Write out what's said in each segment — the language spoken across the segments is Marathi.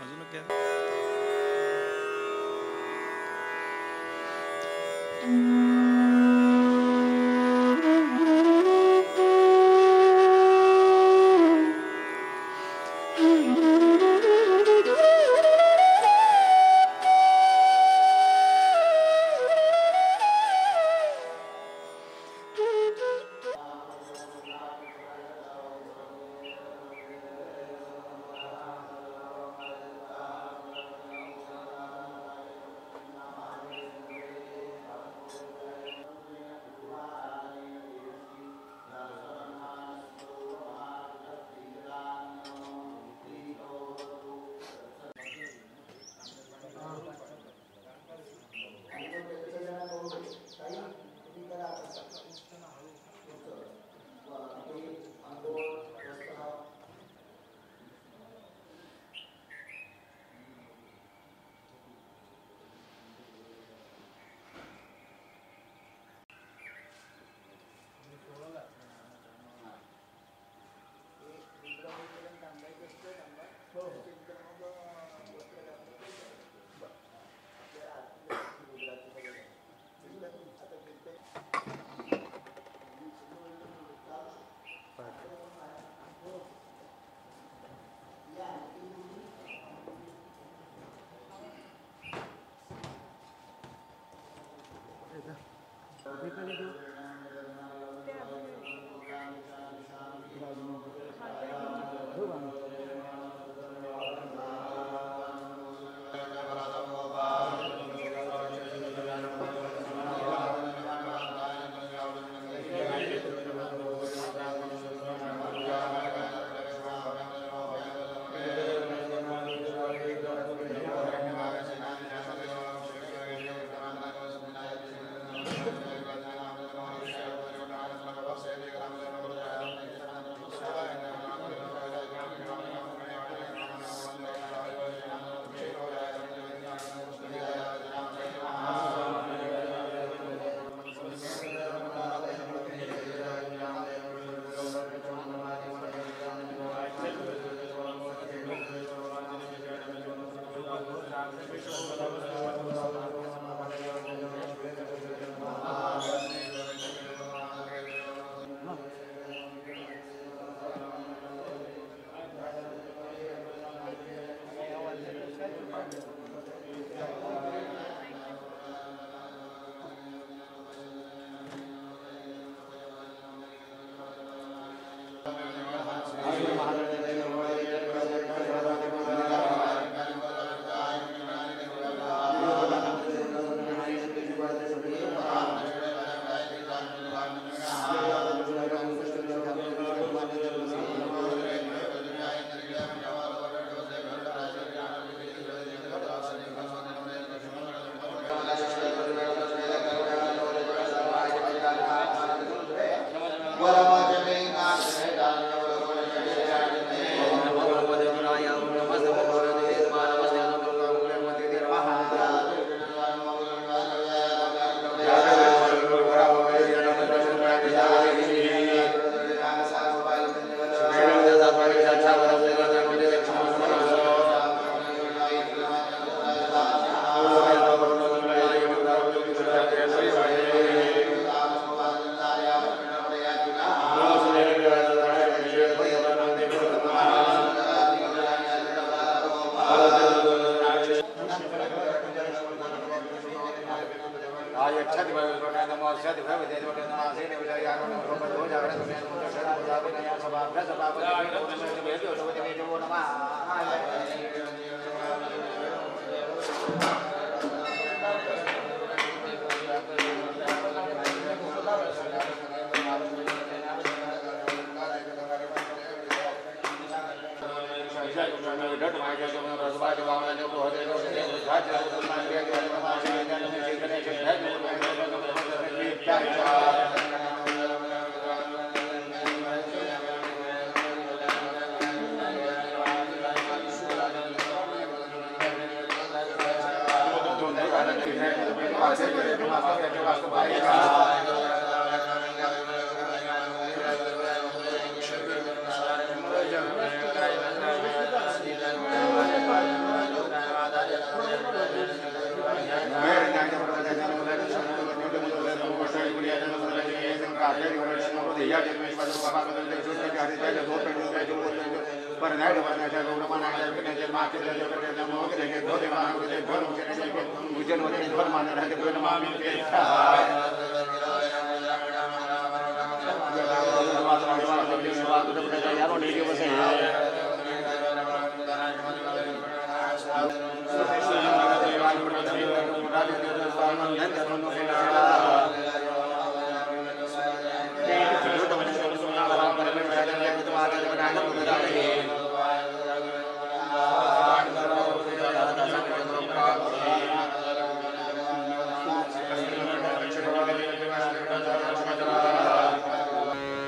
अजून काय?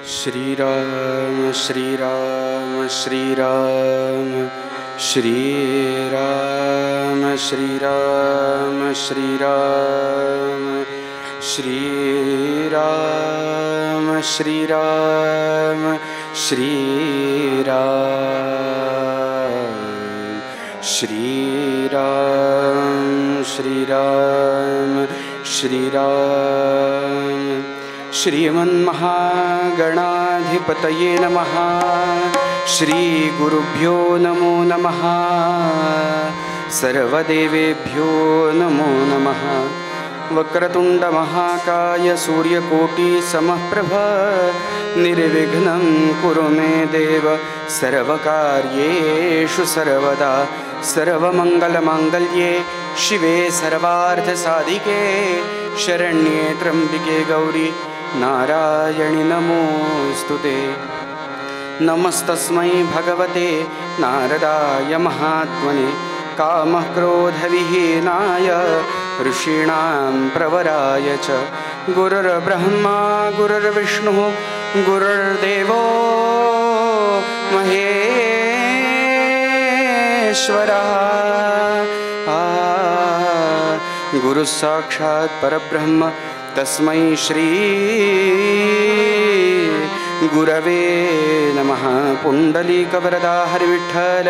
श्री राम श्री राम श्री राम श्री राम श्री राम श्री राम श्री राम श्री राम श्री राम श्री राम श्री राम श्री राम श्रीमन्महागणाधिपतये नमः। श्री गुरुभ्यो नमो नमः। सर्वदेवेभ्यो नमो नमः। वक्रतुंड महाकाय सूर्यकोटि समप्रभ निर्विघ्नं कुरु मे देव सर्वकार्येषु सर्वदा। सर्वमंगलमांगल्ये शिवे सर्वार्थसाधिके शरण्ये त्र्यंबिके गौरी नारायणि नमोस्तुते। नमस्तस्मै भगवते नारदाय महात्मने कामः क्रोधविहीनाय ऋषीणां प्रवराय च। गुरुर्ब्रह्मा गुरुर्विष्णुः गुरुर्देवो महेश्वरः। गुरु साक्षात् परब्रह्म तस्मै श्री गुरवे नमः। पुंडलीकवरदा हरिविठ्ठल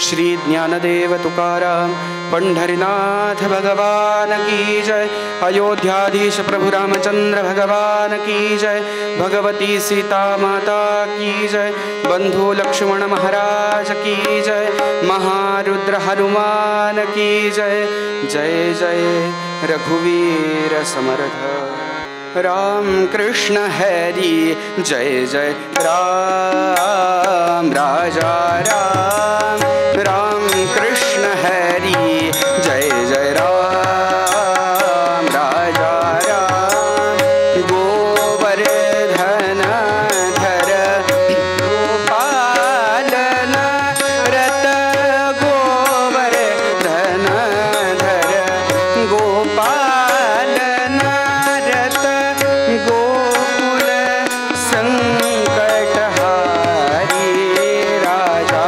श्री ज्ञानदेव तुकाराम पंढरीनाथ भगवान की जय। अयोध्याधीश प्रभु रामचंद्र भगवान की जय। भगवती सीता माता की जय। बंधु लक्ष्मण महाराज की जय। महारुद्र हनुमान की जय। जय जय रघुवीर समर्थ। राम कृष्ण हरि जय जय राम राजा राम। राम कृष्ण हरि जय जय राम राजा राम। गोवर्धन धर गोपालन रत गोवर्धन धर गोपालन रत गोकुल संकटहारी राजा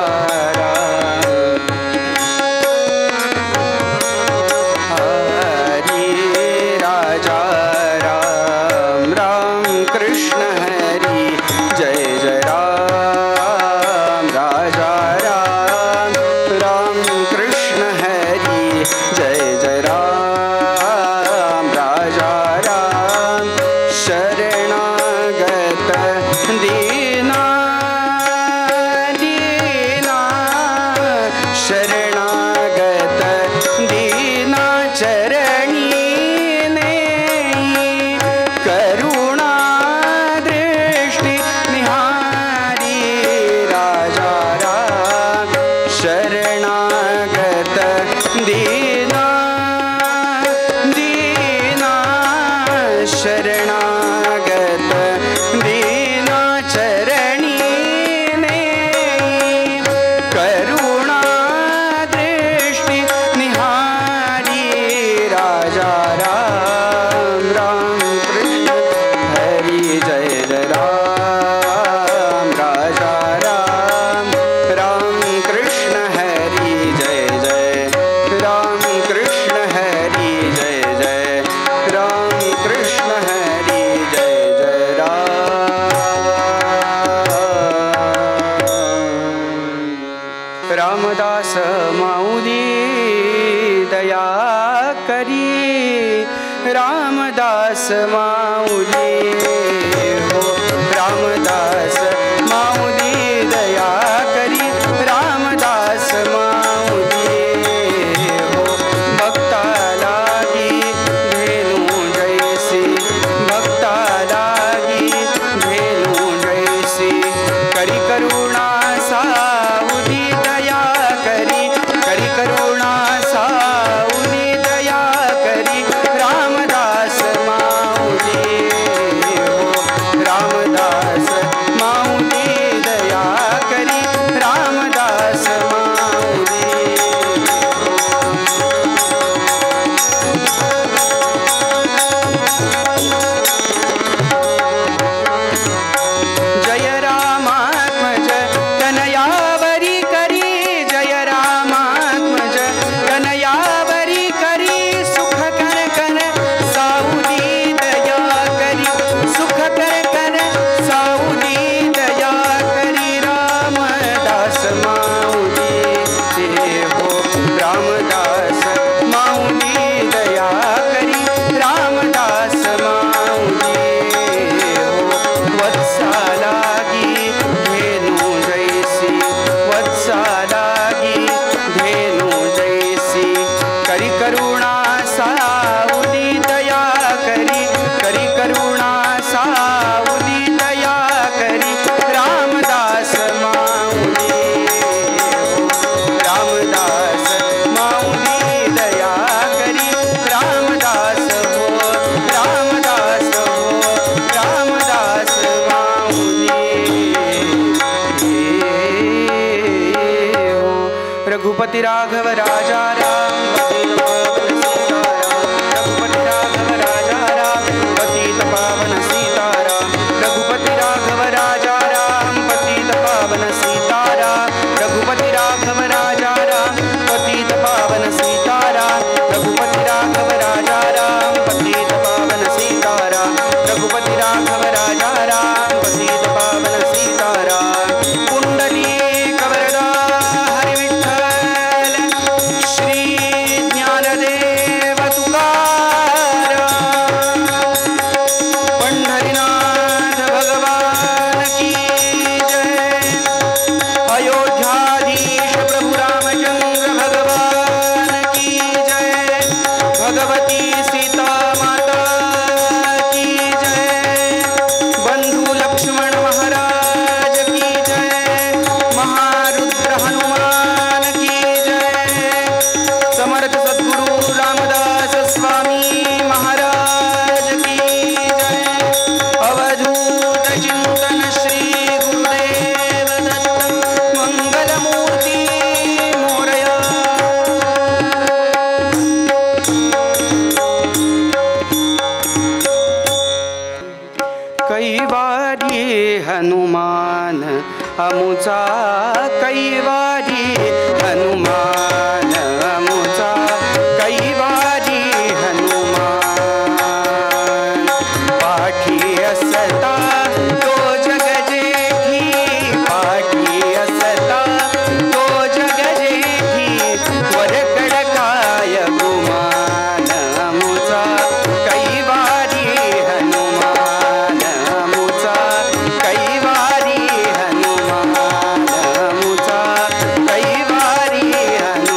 रामदास माऊली दया करी रामदास माऊली हो रामदास माऊली दया करी रामदास माऊली हो भक्ता लागी धेनु जैसी भक्ता लागी धेनु जैसी करी करुणा साऊली दया करी करुणा साऊली दया करी रामदास माऊली हो रामदास माऊली दया करी रामदास माऊली जय रामात्मज कनयावरी करी जय रामात्मज कनयावरी करी सुख कर कर साऊली दया करी सुख कर कर साऊली दया करी रामदास माऊली हो रामदास माऊली दया करी रामदास माऊली हो वत्सालागी धेनु जैसी वत्सालागी धेनु जैसी करी करुणा साऊली दया करी करुणा साऊली दया करी रामदास माऊली हो रामदास माऊली दया करी रामदास हो रामदास हो रामदास माऊली हो रघुपति राघव राजा राम रघुपति राघव राजा राम पतित पावन सीताराम रघुपति राघव राजा राम पतित पावन सीताराम रघुपति राघव राजा राम पतित पावन सीताराम रघुपति राघव राजा राम पतित पावन सीताराम रघुपति राघव राजा राम पतित पावन सीताराम कुंडली कवरदा हरि विठ्ठल श्री ज्ञानदेव तुकाराम पंढरीनाथ भगवान की जय अयोध्याधीश प्रभु रामचंद्र भगवान की जय भगवती सीता माता की जय बंधु लक्ष्मण महाराज की जय महारुद्र हनुमान की जय समर्थ सद्गुरु रामदास स्वामी महाराज की जय अवधूत चिंतन श्री गुरुदेव दत्त मंगलमूर्ति मोरया कैवारी हनुमान अमुचा कैवारी हनुमान अमुचा कैवारी हनुमान पाठी असता तो जग जेठी पाठी असता तो जग जेठी वर कडकाय गुमान अमुचा कैवारी हनुमान अमुचा कैवारी हनुमान अमुचा कैवारी हनुमान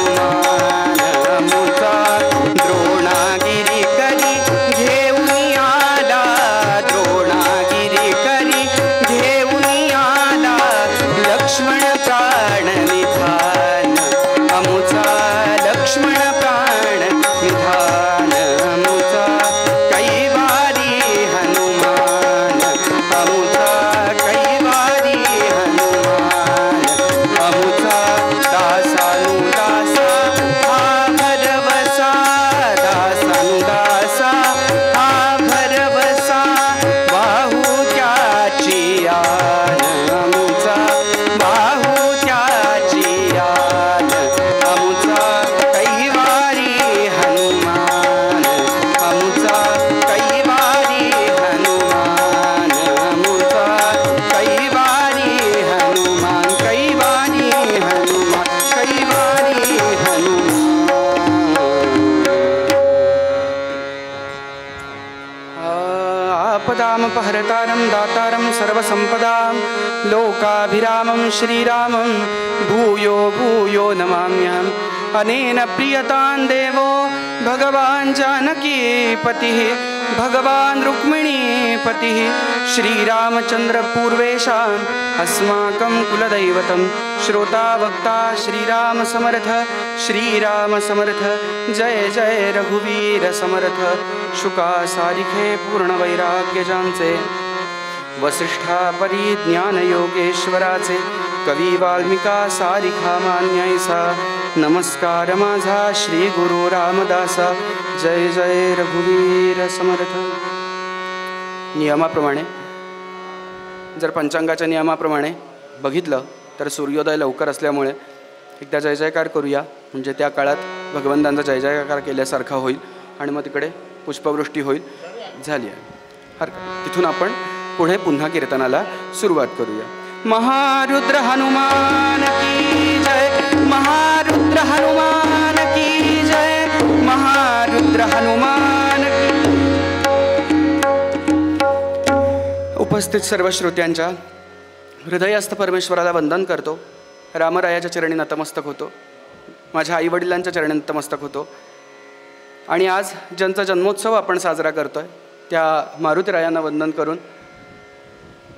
विघ्नोपहर्तारं दातारं सर्वसम्पदां लोकाभिरामं श्रीरामं भूयो भूयो नमाम्यहम् अनेन प्रियतां देवो भगवान् जानकीपतिः भगवान् रुक्मिणीपतिः श्रीरामचन्द्र पूर्वेशाम् अस्माकं कुलदैवतं श्रोता वक्ता श्रीराम समर्थ जय जय रघुवीर समर्थ शुका सारिखे पूर्ण वैराग्यजांचे वसिष्ठा परिज्ञान योगेश्वराचे कवी वाल्मिका सारिखा मान्यायसा नमस्कार माझा श्री गुरु रामदासा जय जय रघुवीर समर्थ. नियमाप्रमाणे जर पंचांगाच्या नियमाप्रमाणे बघितलं तर सूर्योदय लवकर असल्यामुळे एकदा जय जयकार करूया, म्हणजे त्या काळात भगवंतांचा जय जयकार केल्यासारखा होईल आणि मग तिकडे पुष्पवृष्टी होईल. झाली आहे तिथून आपण पुढे पुन्हा कीर्तनाला सुरुवात करूया. महारुद्र हनुमान की जय, महारुद्र हनुमान की जय, महारुद्र हनुमान की. उपस्थित सर्व श्रोत्यांच्या हृदयस्थ परमेश्वराला वंदन करतो. रामरायाच्या चरणी नतमस्तक होतो, माझ्या आईवडिलांच्या चरणी नतमस्तक होतो. आणि आज ज्यांचा जन्मोत्सव आपण साजरा करतो आहे त्या मारुतीरायांना वंदन करून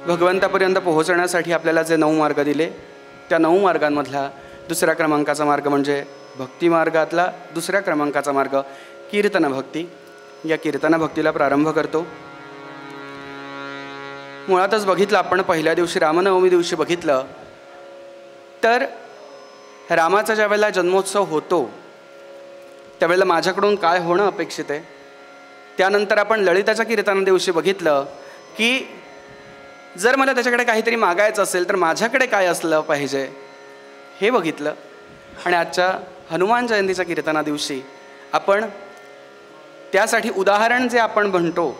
भगवंतापर्यंत पोहोचण्यासाठी आपल्याला जे 9 मार्ग दिले त्या 9 मार्गांमधला दुसऱ्या क्रमांकाचा मार्ग म्हणजे भक्तिमार्गातला दुसऱ्या क्रमांकाचा मार्ग कीर्तनभक्ती. या कीर्तनभक्तीला प्रारंभ करतो. मुळातच बघितलं आपण पहिल्या दिवशी रामनवमी दिवशी बघितलं तर रामाचा ज्या वेळेला जन्मोत्सव होतो त्यावेळेला माझ्याकडून काय होणं अपेक्षित आहे. त्यानंतर आपण ललिताच्या कीर्तना दिवशी बघितलं की जर मला त्याच्याकडे काहीतरी मागायचं असेल तर माझ्याकडे काय असलं पाहिजे हे बघितलं. आणि आजच्या हनुमान जयंतीच्या कीर्तना दिवशी आपण त्यासाठी उदाहरण जे आपण म्हणतो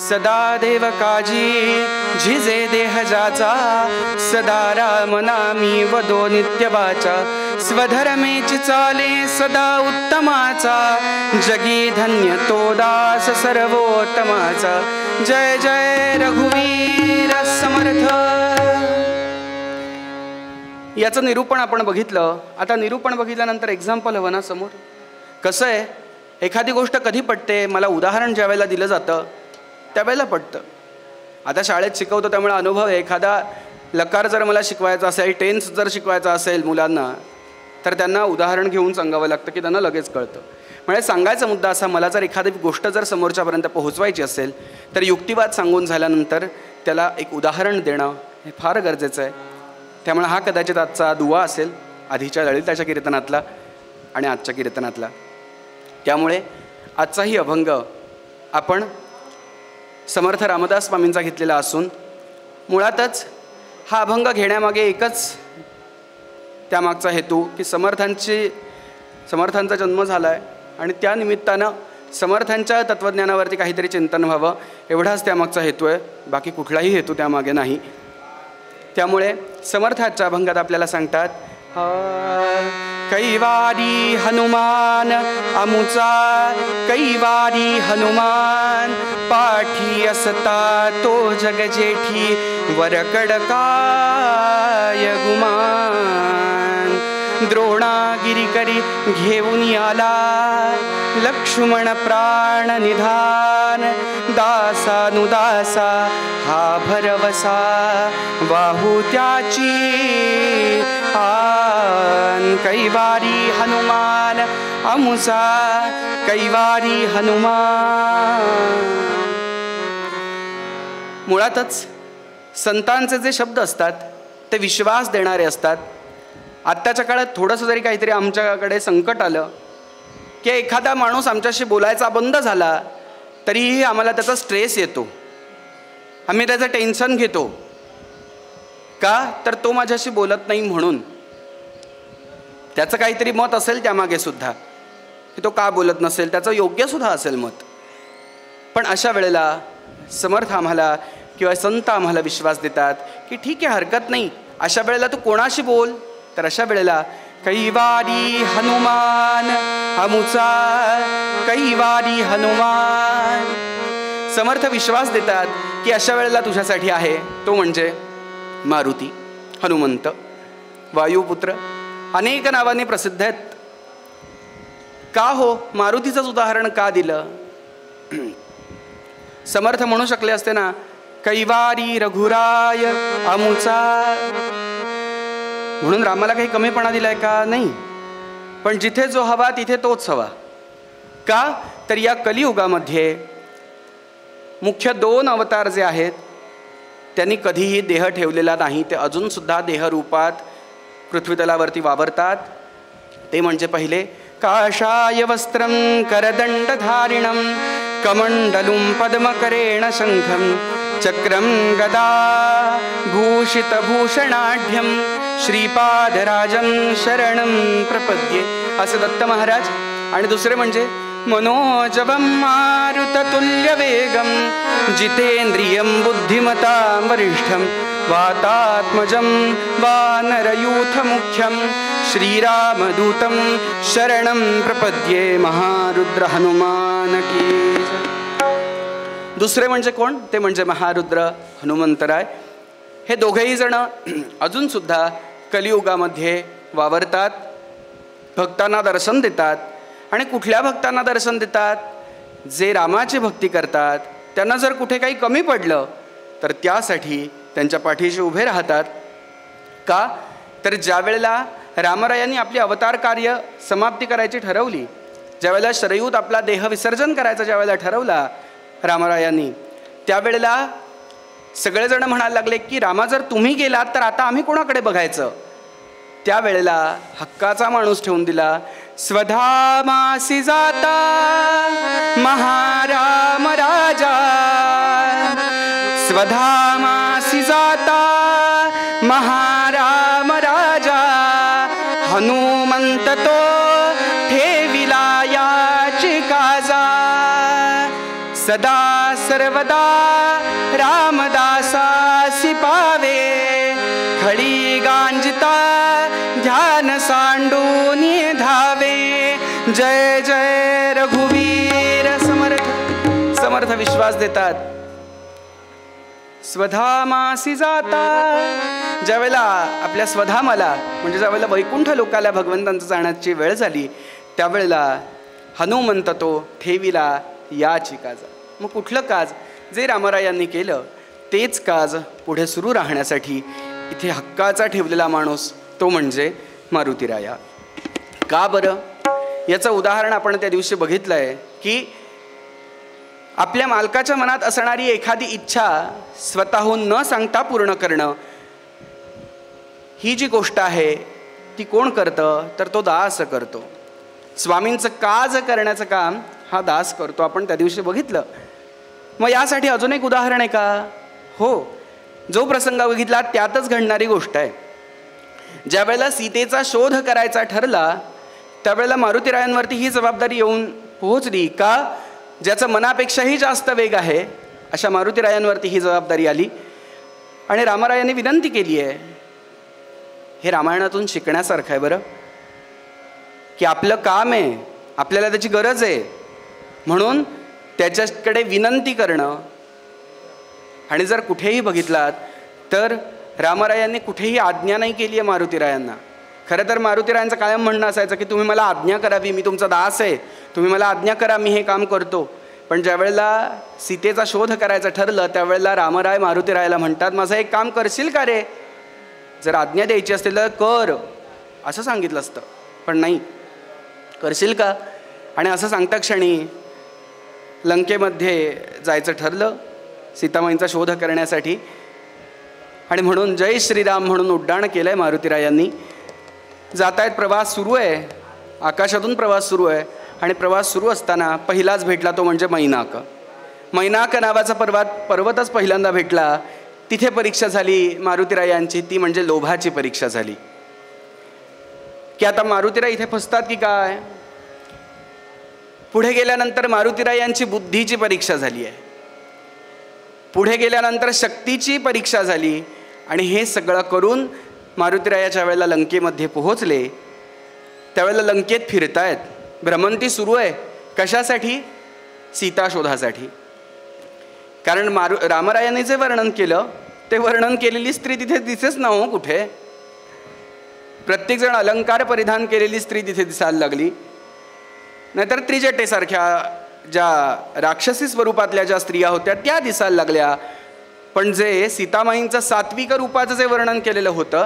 सदा देव काजी झिजे देह जाचा सदा राम नामी वदो नित्य वाचा स्वधर्मेची चाले सदा उत्तमाचा जगी धन्य तो दास सर्वोत्तमाचा जय जय रघुवीर समर्थ. याचं निरूपण आपण बघितलं. आता निरूपण बघितल्यानंतर एक्झाम्पल हवं ना समोर. कसं आहे एखादी गोष्ट कधी पटते, मला उदाहरण ज्या वेळेला दिलं जातं त्यावेळेला पटतं. आता शाळेत शिकवतो त्यामुळे अनुभव आहे. एखादा लकार जर मला शिकवायचा असेल, टेन्स जर शिकवायचा असेल मुलांना तर त्यांना उदाहरण घेऊन सांगावं लागतं की त्यांना लगेच कळतं. म्हणजे सांगायचा मुद्दा असा, मला जर एखादी गोष्ट जर समोरच्यापर्यंत पोहोचवायची असेल तर युक्तिवाद सांगून झाल्यानंतर त्याला एक उदाहरण देणं हे फार गरजेचं आहे. त्यामुळे हा कदाचित आजचा दुवा असेल आधीच्या ललिताच्या कीर्तनातला आणि आजच्या कीर्तनातला. त्यामुळे आजचाही अभंग आपण समर्थ रामदास स्वामींचा घेतलेला असून मुळातच हा अभंग घेण्यामागे एकच त्यामागचा हेतू की समर्थांचा जन्म झाला आहे आणि त्या निमित्तानं समर्थांच्या तत्त्वज्ञानावरती काहीतरी चिंतन व्हावं एवढाच त्यामागचा हेतू आहे. बाकी कुठलाही हेतू त्यामागे नाही. त्यामुळे समर्थाच्या अभंगात आपल्याला सांगतात कैवारी हनुमान अमुचा कैवारी हनुमान पाठी असता तो जग जेठी वरकड काय गुमान द्रोणागिरी करी घेऊन आला लक्ष्मण प्राण निधान दासानुदासा हा भरवसा वाहू त्याची आन कैवारी हनुमान अमुसा कैवारी हनुमान. मुळातच संतांचे जे शब्द असतात ते विश्वास देणारे असतात. आत्ताच्या काळात थोडंसं जरी काहीतरी आमच्याकडे संकट आलं की एखादा माणूस आमच्याशी बोलायचा बंद झाला तरीही आम्हाला त्याचा स्ट्रेस येतो, आम्ही त्याचं टेन्शन घेतो. का तर तो माझ्याशी बोलत नाही म्हणून. त्याचं काहीतरी मत असेल त्यामागे सुद्धा की तो का बोलत नसेल, त्याचं योग्यसुद्धा असेल मत. पण अशा वेळेला समर्थ आम्हाला किंवा संत आम्हाला विश्वास देतात की ठीक आहे हरकत नाही, अशा वेळेला तू कोणाशी बोल. तर अशा वेळेला कैवारी हनुमान अमुचा कैवारी हनुमान समर्थ विश्वास देतात की अशा वेळेला तुझ्यासाठी आहे तो म्हणजे मारुती, हनुमंत, वायुपुत्र, अनेक नावाने प्रसिद्ध आहेत. का हो मारुतीचंच उदाहरण का दिलं? समर्थ म्हणू शकले असते ना, कैवारी रघुराय आमुचा, म्हणून रामाला काही कमीपणा दिलाय का? नाही. पण जिथे जो हवा तिथे तोच हवा. का तर या कलियुगामध्ये मुख्य 2 अवतार जे आहेत त्यांनी कधीही देह ठेवलेला नाही. ते अजूनसुद्धा देहरूपात पृथ्वीतलावरती वावरतात. ते म्हणजे पहिले काषाय वस्त्रं करदंडधारिणं कमंडलुं पद्मकरेण शंखं चक्रं गदा भूषितभूषणाढ्यं श्रीपादराजं शरणं प्रपद्ये, असे दत्त महाराज. आणि दुसरे म्हणजे मनोजवं मारुततुल्यवेगं जितेंद्रियं बुद्धिमतां वरिष्ठं वातात्मजं वानरयूथमुख्यं श्रीरामदूतं शरणं प्रपद्ये, महारुद्र हनुमान की. दुसरे म्हणजे कोण? ते म्हणजे महारुद्र हनुमंतराय. हे दोघेही जण अजूनसुद्धा कलियुगामध्ये वावरतात, भक्तांना दर्शन देतात. आणि कुठल्या भक्तांना दर्शन देतात? जे रामाची भक्ती करतात. त्यांना जर कुठे काही कमी पडलं तर त्यासाठी त्यांच्या पाठीशी उभे राहतात. का तर ज्या वेळेला रामरायांनी आपली अवतार कार्य समाप्ती करायची ठरवली, ज्यावेळेला शरयूत आपला देह विसर्जन करायचा ज्यावेळेला ठरवला रामरायांनी, त्यावेळेला सगळेजण म्हणायला लागले की रामा जर तुम्ही गेलात तर आता आम्ही कोणाकडे बघायचं? त्यावेळेला हक्काचा माणूस ठेवून दिला. स्वधामासी जाता महाराम राजा, स्वधामासी जाता महाराम राजा, हनुमंत तो ठेविला याची काजा, सदा सर्वदा रामदासासी पावे, खडी गांजिता ध्यान सांडून धावे, जय जय रघुवीर समर्थ. समर्थ विश्वास देतात. स्वधामासी जाता, ज्यावेळेला आपल्या स्वधामाला म्हणजे ज्यावेळेला वैकुंठ लोकाला भगवंतांचं जाण्याची वेळ झाली त्यावेळेला हनुमंत तो ठेविला याची काज. मग कुठलं काज? जे रामरायांनी केलं तेच काज पुढे सुरू राहण्यासाठी इथे हक्काचा ठेवलेला माणूस तो म्हणजे मारुतीराया. का बरं? याचं उदाहरण आपण त्या दिवशी बघितलं आहे की आपल्या मालकाच्या मनात असणारी एखादी इच्छा स्वतःहून न सांगता पूर्ण करणं, ही जी गोष्ट आहे ती कोण करतं? तर तो दास करतो. स्वामींचं काज करण्याचं काम हा दास करतो. आपण त्या दिवशी बघितलं. मग यासाठी अजून एक उदाहरण आहे का? हो, जो प्रसंग बघितला त्यातच घडणारी गोष्ट आहे. ज्या वेळेला सीतेचा शोध करायचा ठरला त्यावेळेला मारुतीरायांवरती ही जबाबदारी येऊन पोहोचली. का? ज्याचं मनापेक्षाही जास्त वेग आहे अशा मारुतीरायांवरती ही जबाबदारी आली. आणि रामरायांनी विनंती केली आहे. हे रामायणातून शिकण्यासारखं आहे बरं, की आपलं काम आहे, आपल्याला त्याची गरज आहे म्हणून त्याच्याकडे विनंती करणं. आणि जर कुठेही बघितलात तर रामरायांनी कुठेही आज्ञा नाही केली आहे मारुतीरायांना. खरं तर मारुतीरायांचं कायम म्हणणं असायचं की तुम्ही मला आज्ञा करावी, मी तुमचा दास आहे, तुम्ही मला आज्ञा करा, मी हे काम करतो. पण ज्यावेळेला सीतेचा शोध करायचं ठरलं त्यावेळेला रामराय मारुतीरायाला म्हणतात, माझं एक काम करशील का रे? जर आज्ञा द्यायची असतील तर कर असं सांगितलं असतं, पण नाही, करशील का? आणि असं सांगता क्षणी लंकेमध्ये जायचं ठरलं सीतामाईंचा शोध करण्यासाठी. आणि म्हणून जय श्रीराम म्हणून उड्डाण केलं आहे मारुतीरायांनी. जात आहेत, प्रवास सुरू आहे, आकाशातून प्रवास सुरू आहे. आणि प्रवास सुरू असताना पहिलाच भेटला तो म्हणजे मैनाक. मैनाक नावाचा पर्वतच पहिल्यांदा भेटला. तिथे परीक्षा झाली मारुतीरायांची, ती म्हणजे लोभाची परीक्षा झाली. की आता मारुतीराय इथे फसतात की काय? पुढे गेल्यानंतर मारुतीरायांची बुद्धीची परीक्षा झाली आहे, पुढे गेल्यानंतर शक्तीची परीक्षा झाली. आणि हे सगळं करून मारुतीरायाच्या वेळेला लंकेमध्ये पोहोचले. त्यावेळेला लंकेत फिरतायत, भ्रमंती सुरू आहे. कशासाठी? सीता शोधासाठी. कारण रामरायाने जे वर्णन केलं ते वर्णन केलेली स्त्री तिथे दिसेच ना हो कुठे. प्रत्येकजण अलंकार परिधान केलेली स्त्री तिथे दिसायला लागली. नाहीतर त्रिजटेसारख्या ज्या राक्षसी स्वरूपातल्या ज्या स्त्रिया होत्या त्या दिसायला लागल्या. पण जे सीतामाईंचं सात्विक रूपाचं जे वर्णन केलेलं होतं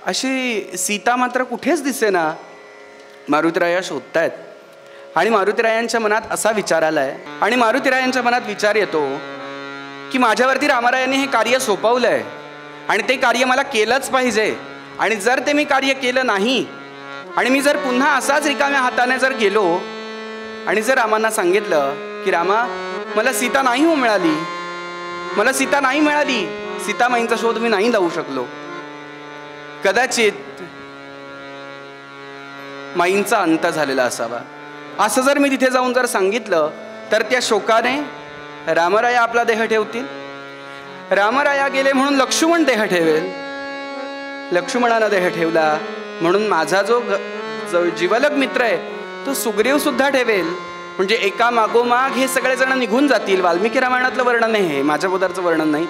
अशी सीता मात्र कुठेच दिसेना. मारुतीराया शोधतायत आणि मारुतीरायांच्या मनात असा विचार आलाय आणि मारुतीरायांच्या मनात विचार येतो की माझ्यावरती रामरायांनी हे कार्य सोपवलंय आणि ते कार्य मला केलंच पाहिजे. आणि जर ते मी कार्य केलं नाही आणि मी जर पुन्हा असाच रिकाम्या हाताने जर गेलो आणि जर रामांना सांगितलं की रामा मला सीता नाही मिळाली, मला सीता नाही मिळाली, सीतामाईंचा शोध मी नाही लावू शकलो, कदाचित माईंचा अंत झालेला असावा, असं जर मी तिथे जाऊन जर सांगितलं तर त्या शोकाने रामराया आपला देह ठेवतील. रामराया गेले म्हणून लक्ष्मण देह ठेवेल, लक्ष्मणानं देह ठेवला म्हणून माझा जो जीवलग मित्र आहे तो सुग्रीव सुद्धा ठेवेल. म्हणजे एका मागोमाग हे सगळेजण निघून जातील. वाल्मिकी रामायणातलं वर्णन आहे हे, माझ्या पोदारचं वर्णन नाही.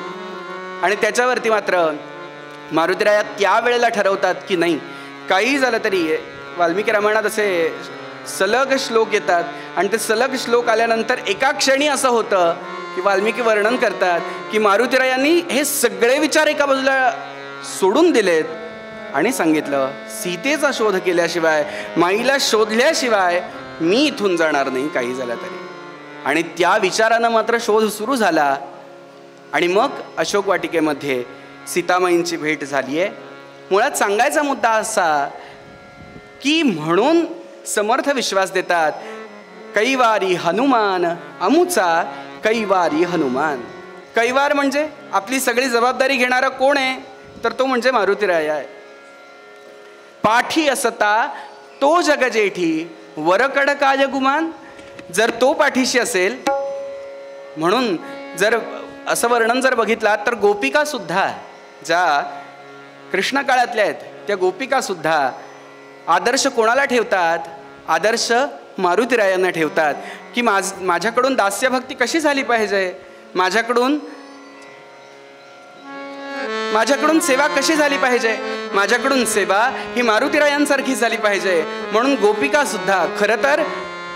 आणि त्याच्यावरती मात्र मारुतीराया त्यावेळेला ठरवतात की नाही, काही झालं तरी वाल्मिकी रामायणात असे सलग श्लोक येतात आणि ते सलग श्लोक आल्यानंतर एका क्षणी असं होतं की वाल्मिकी वर्णन करतात की मारुतीरायांनी हे सगळे विचार एका बाजूला सोडून दिलेत आणि सांगितलं सीतेचा शोध केल्याशिवाय, माईला शोधल्याशिवाय मी इथून जाणार नाही काही झालं तरी. आणि त्या विचारानं मात्र शोध सुरू झाला. आणि मग अशोक वाटिकेमध्ये सीतामाईंची भेट झाली आहे. मुळात सांगायचा मुद्दा असा की म्हणून समर्थ विश्वास देतात कैवारी हनुमान अमुचा कैवारी हनुमान. कैवार म्हणजे आपली सगळी जबाबदारी घेणारा कोण आहे तर तो म्हणजे मारुतीराया आहे. पाठी असता तो जग जेठी वरकड काय गुमान. जर तो पाठीशी असेल, म्हणून जर असं वर्णन जर बघितला तर गोपिका सुद्धा ज्या कृष्ण काळातल्या आहेत त्या गोपिका सुद्धा आदर्श कोणाला ठेवतात, आदर्श मारुतीरायांना ठेवतात की माझ्याकडून दास्यभक्ती कशी झाली पाहिजे, माझ्याकडून सेवा कशी झाली पाहिजे, माझ्याकडून सेवा ही मारुतीरायांसारखी झाली पाहिजे. म्हणून गोपिका सुद्धा खरं तर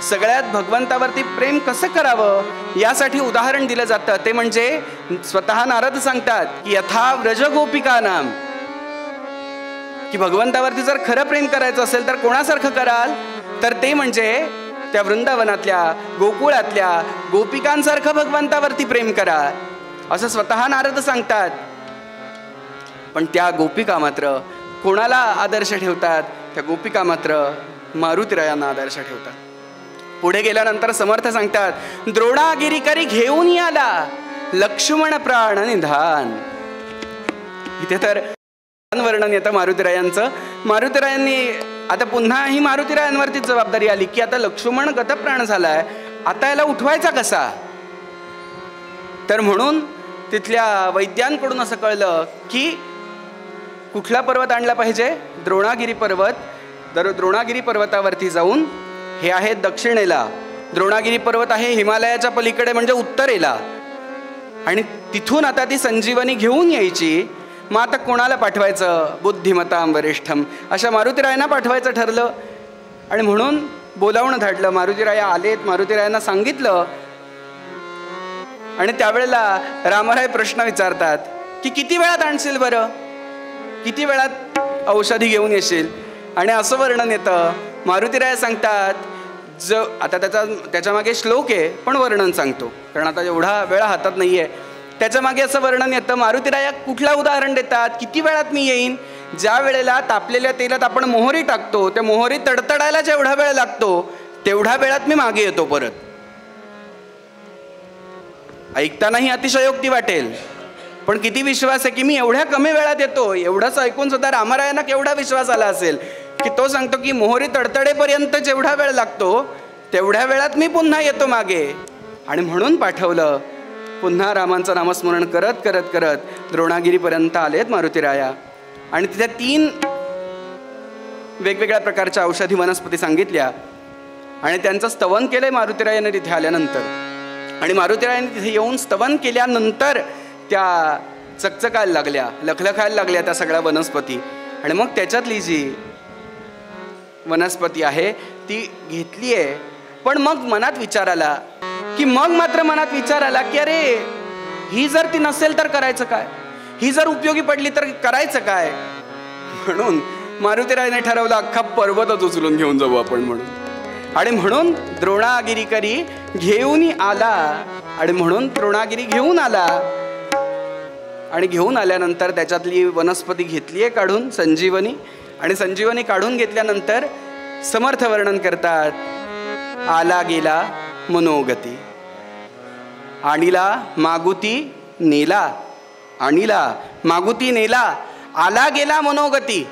सगळ्यात भगवंतावरती प्रेम कसं करावं यासाठी उदाहरण दिलं जातं. ते म्हणजे स्वतः नारद सांगतात की यथा व्रज गोपिका नाम, की भगवंतावरती जर खरं प्रेम करायचं असेल तर कोणासारखं कराल तर ते म्हणजे त्या वृंदावनातल्या गोकुळातल्या गोपिकांसारखं भगवंतावरती प्रेम करा असं स्वतः नारद सांगतात. पण त्या गोपिका मात्र कोणाला आदर्श ठेवतात, त्या गोपिका मात्र मारुतीरायांना आदर्श ठेवतात. पुढे गेल्यानंतर समर्थ सांगतात द्रोणागिरी करी घेऊन आला लक्ष्मण प्राण निधान. इथे तर वर्णन येतं मारुतीरायांचं. मारुतीरायांनी आता पुन्हा ही मारुतीरायांवरतीच जबाबदारी आली की आता लक्ष्मण गतप्राण झालाय, आता याला उठवायचा कसा. तर म्हणून तिथल्या वैद्यांकडून असं कळलं की कुठला पर्वत आणला पाहिजे, द्रोणागिरी पर्वत. द्रोणागिरी पर्वतावरती जाऊन, हे आहे दक्षिणेला, द्रोणागिरी पर्वत आहे हिमालयाच्या पलीकडे म्हणजे उत्तरेला, आणि तिथून आता ती संजीवनी घेऊन यायची. मग आता कोणाला पाठवायचं, बुद्धिमतां वरिष्ठम अशा मारुतीरायांना पाठवायचं ठरलं. आणि म्हणून बोलावणं धाडलं. मारुतीराया आलेत, मारुतीरायांना सांगितलं. आणि त्यावेळेला रामराय प्रश्न विचारतात की किती वेळात आणशील बरं, किती वेळात औषधी घेऊन येशील. आणि असं वर्णन येतं, मारुतीराया सांगतात आता त्याच्या मागे श्लोक आहे पण वर्णन सांगतो कारण आता एवढा वेळा हातात नाही आहे. त्याच्या मागे असं वर्णन येतं, मारुतीराया कुठलं उदाहरण देतात, किती वेळात मी येईन, ज्या वेळेला तापलेल्या तेलात आपण मोहरी टाकतो, त्या मोहरी तडतडायला जेवढा वेळ लागतो तेवढ्या वेळात मी मागे येतो परत. ऐकतानाही अतिशयोक्ती वाटेल पण किती विश्वास आहे की मी एवढ्या कमी वेळात येतो. एवढंच ऐकून सुद्धा रामरायांना केवढा विश्वास आला असेल की तो सांगतो की मोहरी तडतडेपर्यंत जेवढा वेळ लागतो तेवढ्या वेळात मी पुन्हा येतो मागे. आणि म्हणून पाठवलं. पुन्हा रामांचं नामस्मरण करत करत करत द्रोणागिरीपर्यंत आलेत मारुतीराया. आणि तिथे 3 वेगवेगळ्या प्रकारच्या औषधी वनस्पती सांगितल्या आणि त्यांचं स्तवन केलंय मारुतीरायाने तिथे आल्यानंतर. आणि मारुतीरायांनी तिथे येऊन स्तवन केल्यानंतर त्या चकचकायला लागल्या, लखलखायला लागल्या त्या सगळ्या वनस्पती. आणि मग त्याच्यातली जी वनस्पती आहे ती घेतली आहे. पण मग मनात विचार आला की अरे ही जर ती नसेल तर करायचं काय, ही जर उपयोगी पडली तर करायचं काय. म्हणून मारुतीरायाने ठरवलं अख्खा पर्वतच उचलून घेऊन जाऊ आपण म्हणून. आणि म्हणून द्रोणागिरी करी घेऊन आला. आणि म्हणून द्रोणागिरी घेऊन आला. आणि घेऊन आल्यानंतर त्याच्यातली वनस्पती घेतली आहे काढून संजीवनी. आणि संजीवनी काढून घेतल्यानंतर समर्थ वर्णन करतात, आला गेला मनोगती. आणीला मागुती नेला, आणीला मागुती नेला, आला गेला मनोगती.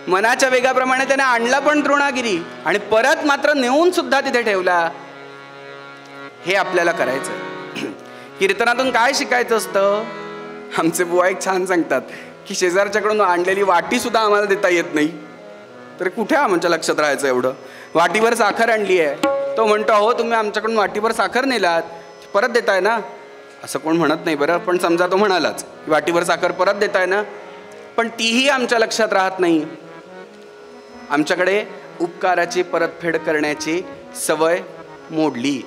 मनाच्या वेगाप्रमाणे त्याने आणला पण द्रोणागिरी आणि परत मात्र नेऊन सुद्धा तिथे ठेवला. हे आपल्याला करायचं. कीर्तनातून काय शिकायचं असतं? आमचे बुवा एक छान सांगतात की शेजारच्याकडून आणलेली वाटी सुद्धा आम्हाला देता येत नाही, तर कुठे आमच्या लक्षात राहायचं एवढं. वाटीभर साखर आणली आहे, तो म्हणतो अहो तुम्ही आमच्याकडून वाटीभर साखर नेलात, परत देताय ना. असं कोण म्हणत नाही बरं, पण समजा तो म्हणालाच वाटीभर साखर परत देताय ना, पण तीही आमच्या लक्षात राहत नाही. आमच्याकडे उपकाराची परतफेड करण्याची सवय मोडली.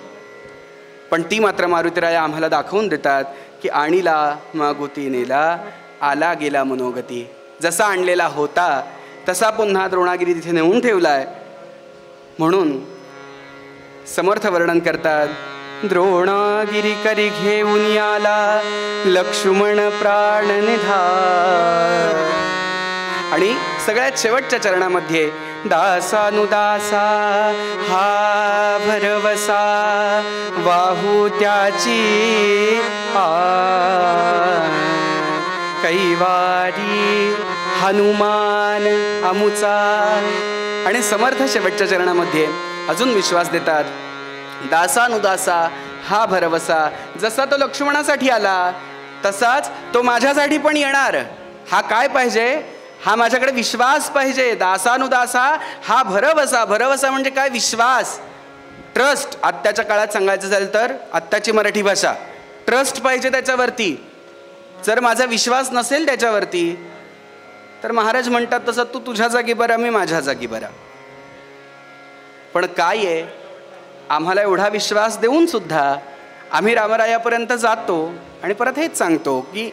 पण ती मात्र मारुतीराया आम्हाला दाखवून देतात की आणीला मागुती नेला, आला गेला मनोगती. जसा आणलेला होता तसा पुन्हा द्रोणागिरी तिथे नेऊन ठेवलाय. म्हणून समर्थ वर्णन करतात, द्रोणागिरी करी घेऊन आला लक्ष्मण प्राण निधान. आणि सगळ्यात शेवटच्या चरणामध्ये दासानुदासा हा भरवसा वाहू त्याची कैवारी हनुमान अमुचा. आणि समर्थ शेवटच्या चरणामध्ये अजून विश्वास देतात, दासानुदासा हा भरवसा. जसा तो लक्ष्मणासाठी आला तसाच तो माझ्यासाठी पण येणार. हा काय पाहिजे? हा माझ्याकडे विश्वास पाहिजे. दासानुदासा हा भरवसा. भरवसा म्हणजे काय? विश्वास, ट्रस्ट. आत्ताच्या काळात सांगायचं झालं तर आत्ताची मराठी भाषा, ट्रस्ट पाहिजे त्याच्यावरती. जर माझा विश्वास नसेल त्याच्यावरती तर महाराज म्हणतात तसं तू तुझ्या जागी बरा, मी माझ्या जागी बरा. पण काय आहे, आम्हाला एवढा विश्वास देऊन सुद्धा आम्ही रामरायापर्यंत जातो आणि परत हेच सांगतो की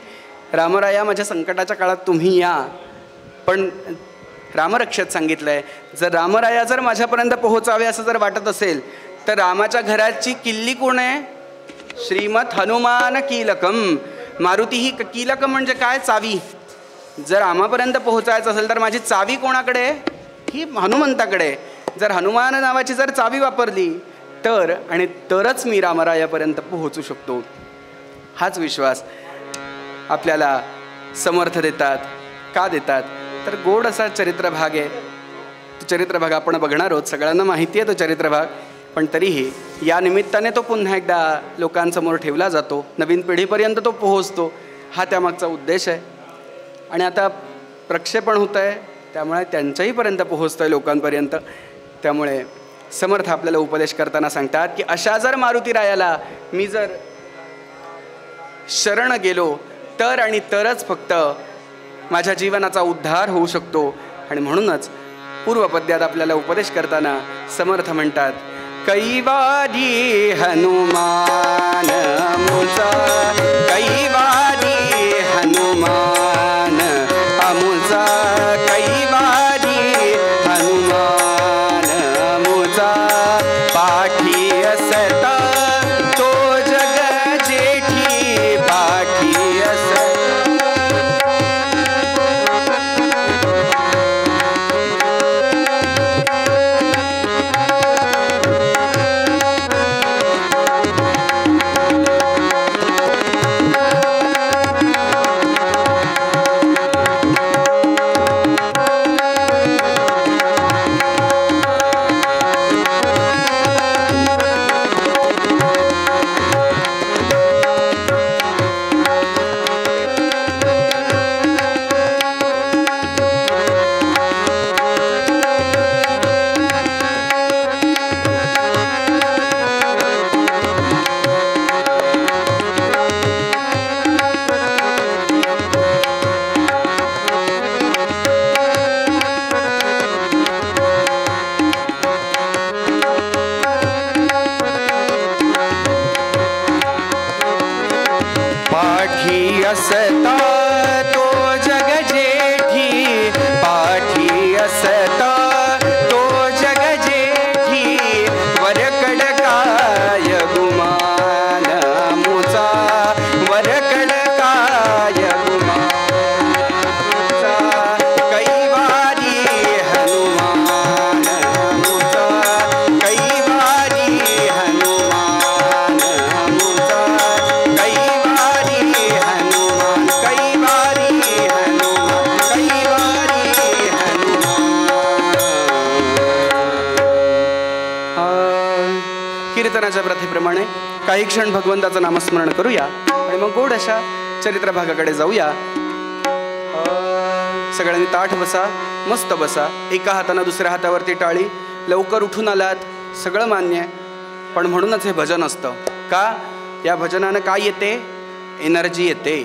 रामराया माझ्या संकटाच्या काळात तुम्ही या. पण रामरक्षेत सांगितलं आहे, जर रामराया जर माझ्यापर्यंत पोहोचावे असं जर वाटत असेल तर रामाच्या घराची किल्ली कोण आहे? श्रीमत हनुमान कीलकम. मारुती ही कीलकम म्हणजे काय? चावी. जर रामापर्यंत पोहोचायचं असेल तर माझी चावी कोणाकडे? ही हनुमंताकडे. जर हनुमान नावाची जर चावी वापरली तर आणि तरच मी रामरायापर्यंत पोहोचू शकतो. हाच विश्वास आपल्याला समर्थ देतात. का देतात? तर गोड असा चरित्रभाग आहे. तो चरित्रभाग आपण बघणार आहोत. सगळ्यांना माहिती आहे तो चरित्रभाग, पण तरीही या निमित्ताने तो पुन्हा एकदा लोकांसमोर ठेवला जातो, नवीन पिढीपर्यंत तो पोहोचतो. हा त्यामागचा उद्देश आहे. आणि आता प्रक्षेपण होतं आहे त्यामुळे त्यांच्याहीपर्यंत पोहोचतं आहे लोकांपर्यंत. त्यामुळे समर्थ आपल्याला उपदेश करताना सांगतात की अशा जर मारुतीरायाला मी जर शरण गेलो तर आणि तरच फक्त माझ्या जीवनाचा उद्धार होऊ शकतो. आणि म्हणूनच पूर्वपद्यात आपल्याला उपदेश करताना समर्थ म्हणतात, कैवारी हनुमान अमुचा, कैवारी हनुमान अमुचा, कैवारी हनुमान अमुचा. पाठी असता तो जग जेठी, पाठी असता. चिंतनाच्या प्रथेप्रमाणे काही क्षण भगवंताचं नामस्मरण करूया आणि मग गोड अशा चरित्र भागाकडे जाऊया. सगळ्यांनी ताठ बसा, मस्त बसा. एका हातानं दुसऱ्या हातावरती टाळी. लवकर उठून आलात, सगळं मान्य आहे, पण म्हणूनच हे भजन असतं. का? या भजनानं काय येते? एनर्जी येते.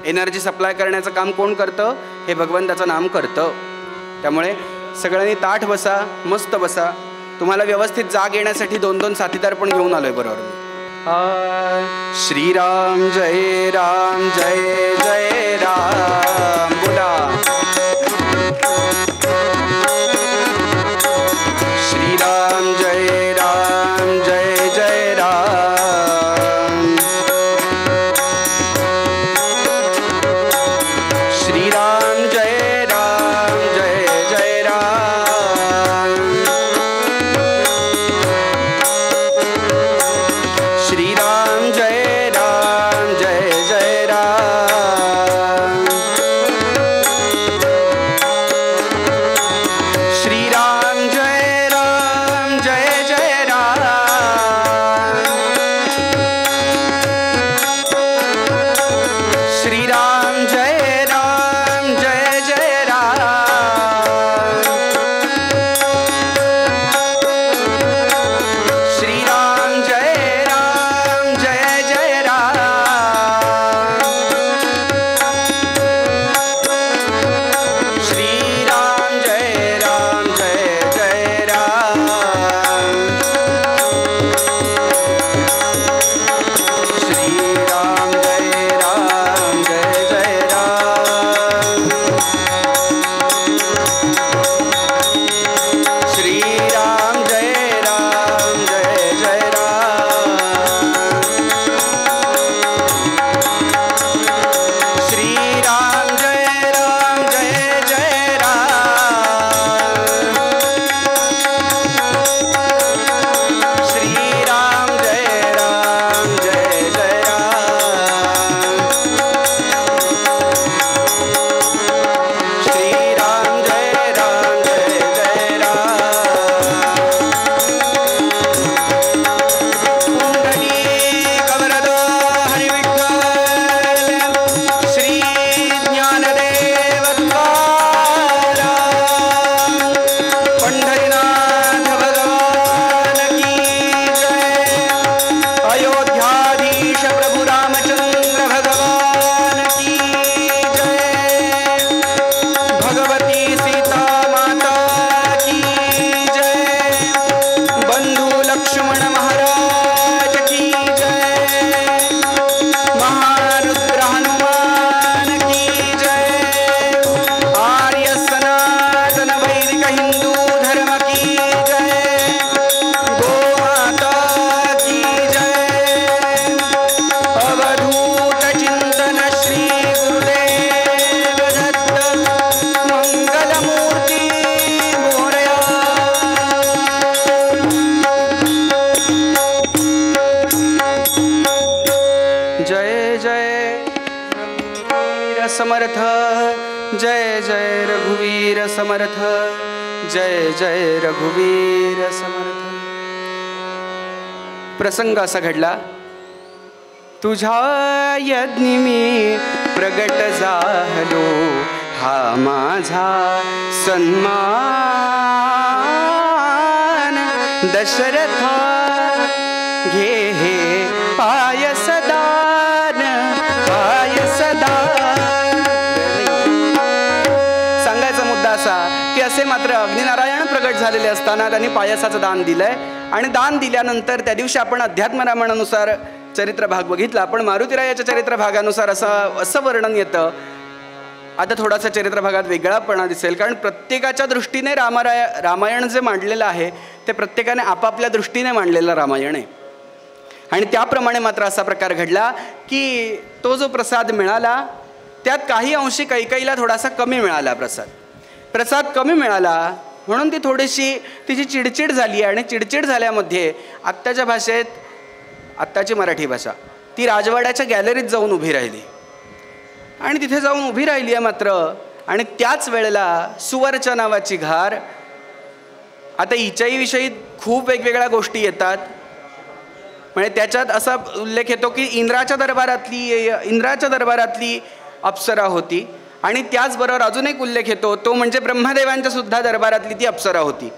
एनर्जी सप्लाय करण्याचं काम कोण करतं? हे भगवंताचं नाम करतं. त्यामुळे सगळ्यांनी ताठ बसा, मस्त बसा. तुम्हाला व्यवस्थित जाग येण्यासाठी 2-2 साथीदार पण घेऊन आलोय बरोबर. श्रीराम जय राम जय जय राम बोला. श्रीराम जय राम जय जय राम. श्रीराम जय राम जय जय राम. श्रीराम जय राम जय जय राम. श्रीराम जय राम जय जय राम. श्रीराम जय राम जय जय राम. श्रीराम जय राम जय जय राम. श्रीराम जय राम जय जय राम. श्रीराम जय राम जय जय राम. श्रीराम जय राम जय जय राम. श्रीराम जय राम जय जय राम. श्रीराम जय राम जय जय राम. श्रीराम जय राम जय जय राम. पुंडलीक वरदो हरिविठ्ठल. श्री ज्ञानदेव तुकाराम. पंढरीनाथ भगवान की जय. अयोध्याधीश प्रभु रामचंद्र भगवान की जय. भगवती सीता माता की जय. बंधु लक्ष्मण महाराज की जय. महारुद्र हनुमान की जय. आर्य सनातन वैदिक हिंदू धर्म की जय. गोमाता की जय. अवधूत चिंतन श्री गुरुदेव दत्त मंगलमूर्ती मोरया. जय जय रघुवीर समर्थ. जय जय रघुवीर समर्थ. जय जय रघुवीर समर्थ. प्रसंग असा घडला. तुझ्या यज्ञी मी प्रगट झालो, हा माझा सन्मान. दशरथा घे हे पायसदान, पायसदान. सांगायचा मुद्दा असा की असे मात्र अग्निनारायण प्रगट झालेले असताना त्यांनी पायसाचं दान दिलंय. आणि दान दिल्यानंतर त्या दिवशी आपण अध्यात्म रामायणानुसार चरित्र भाग बघितला, पण मारुतीरायाच्या चरित्र भागानुसार असं वर्णन येतं. आता थोडासा चरित्र भागात वेगळापणा दिसेल, कारण प्रत्येकाच्या दृष्टीने रामायण जे मांडलेलं आहे ते प्रत्येकाने आपापल्या दृष्टीने मांडलेलं रामायण आहे. आणि त्याप्रमाणे मात्र असा प्रकार घडला की तो जो प्रसाद मिळाला त्यात काही अंशी कैकेयीला थोडासा कमी मिळाला. प्रसाद कमी मिळाला म्हणून ती थोडीशी तिची चिडचिड झाली. आणि चिडचिड झाल्यामध्ये आत्ताच्या भाषेत, आत्ताची मराठी भाषा, ती राजवाड्याच्या गॅलरीत जाऊन उभी राहिली. आणि तिथे जाऊन उभी राहिली आहे मात्र. आणि त्याच वेळेला सुवर्चा नावाची घार. आता हिच्याही विषयी खूप वेगवेगळ्या गोष्टी येतात. म्हणजे त्याच्यात असा उल्लेख येतो की इंद्राच्या दरबारातली अप्सरा होती आणि त्याचबरोबर अजून एक उल्लेख येतो तो म्हणजे ब्रह्मदेवांच्या सुद्धा दरबारातली ती अप्सरा होती.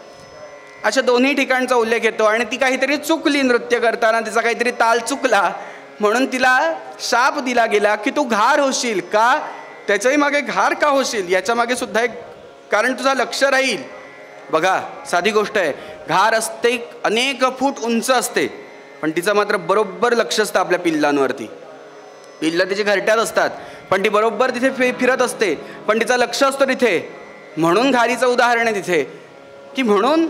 अशा दोन्ही ठिकाणचा उल्लेख येतो आणि ती काहीतरी चुकली नृत्य करताना, तिचा काहीतरी ताल चुकला म्हणून तिला शाप दिला गेला की तू घार होशील. का? त्याच्याही मागे घार का होशील याच्या मागे सुद्धा एक कारण तुझं लक्ष राहील. बघा साधी गोष्ट आहे, घार असते अनेक फूट उंच असते पण तिचं मात्र बरोबर लक्ष असतं आपल्या पिल्लांवरती. पिल्लं तिची घरट्यात असतात पण ती बरोबर तिथे फिरत असते पण तिचं लक्ष असतं तिथे. म्हणून घारीचं उदाहरण आहे तिथे की म्हणून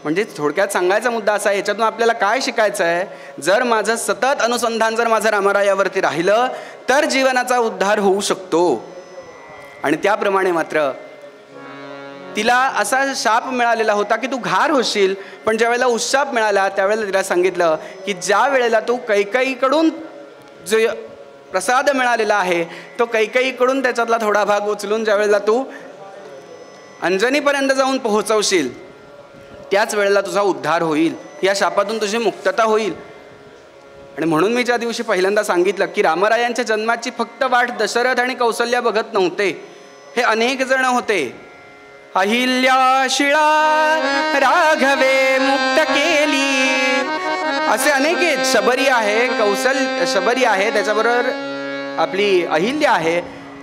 म्हणजे थोडक्यात सांगायचा मुद्दा असा आहे, याच्यातून आपल्याला काय शिकायचं आहे, जर माझं सतत अनुसंधान जर माझं रामरायावरती राहिलं तर जीवनाचा उद्धार होऊ शकतो. आणि त्याप्रमाणे मात्र तिला असा शाप मिळालेला होता की तू घार होशील. पण ज्या वेळेला उशाप मिळाला त्यावेळेला तिला सांगितलं की ज्या वेळेला तू कैकेयीकडून जो प्रसाद मिळालेला आहे तो कैकेयीकडून त्याच्यातला थोडा भाग उचलून ज्या वेळेला तू अंजनीपर्यंत जाऊन पोहोचवशील त्याच वेळेला तुझा उद्धार होईल, या शापातून तुझी मुक्तता होईल. आणि म्हणून मी ज्या दिवशी पहिल्यांदा सांगितलं की रामरायांच्या जन्माची फक्त वाट दशरथ आणि कौसल्या बघत नव्हते, हे अनेक जण होते. अहिल्या शिळा राघवे मुक्त केली असे अनेक आहेत. शबरी आहे, शबरी आहे, त्याच्याबरोबर आपली अहिल्या आहे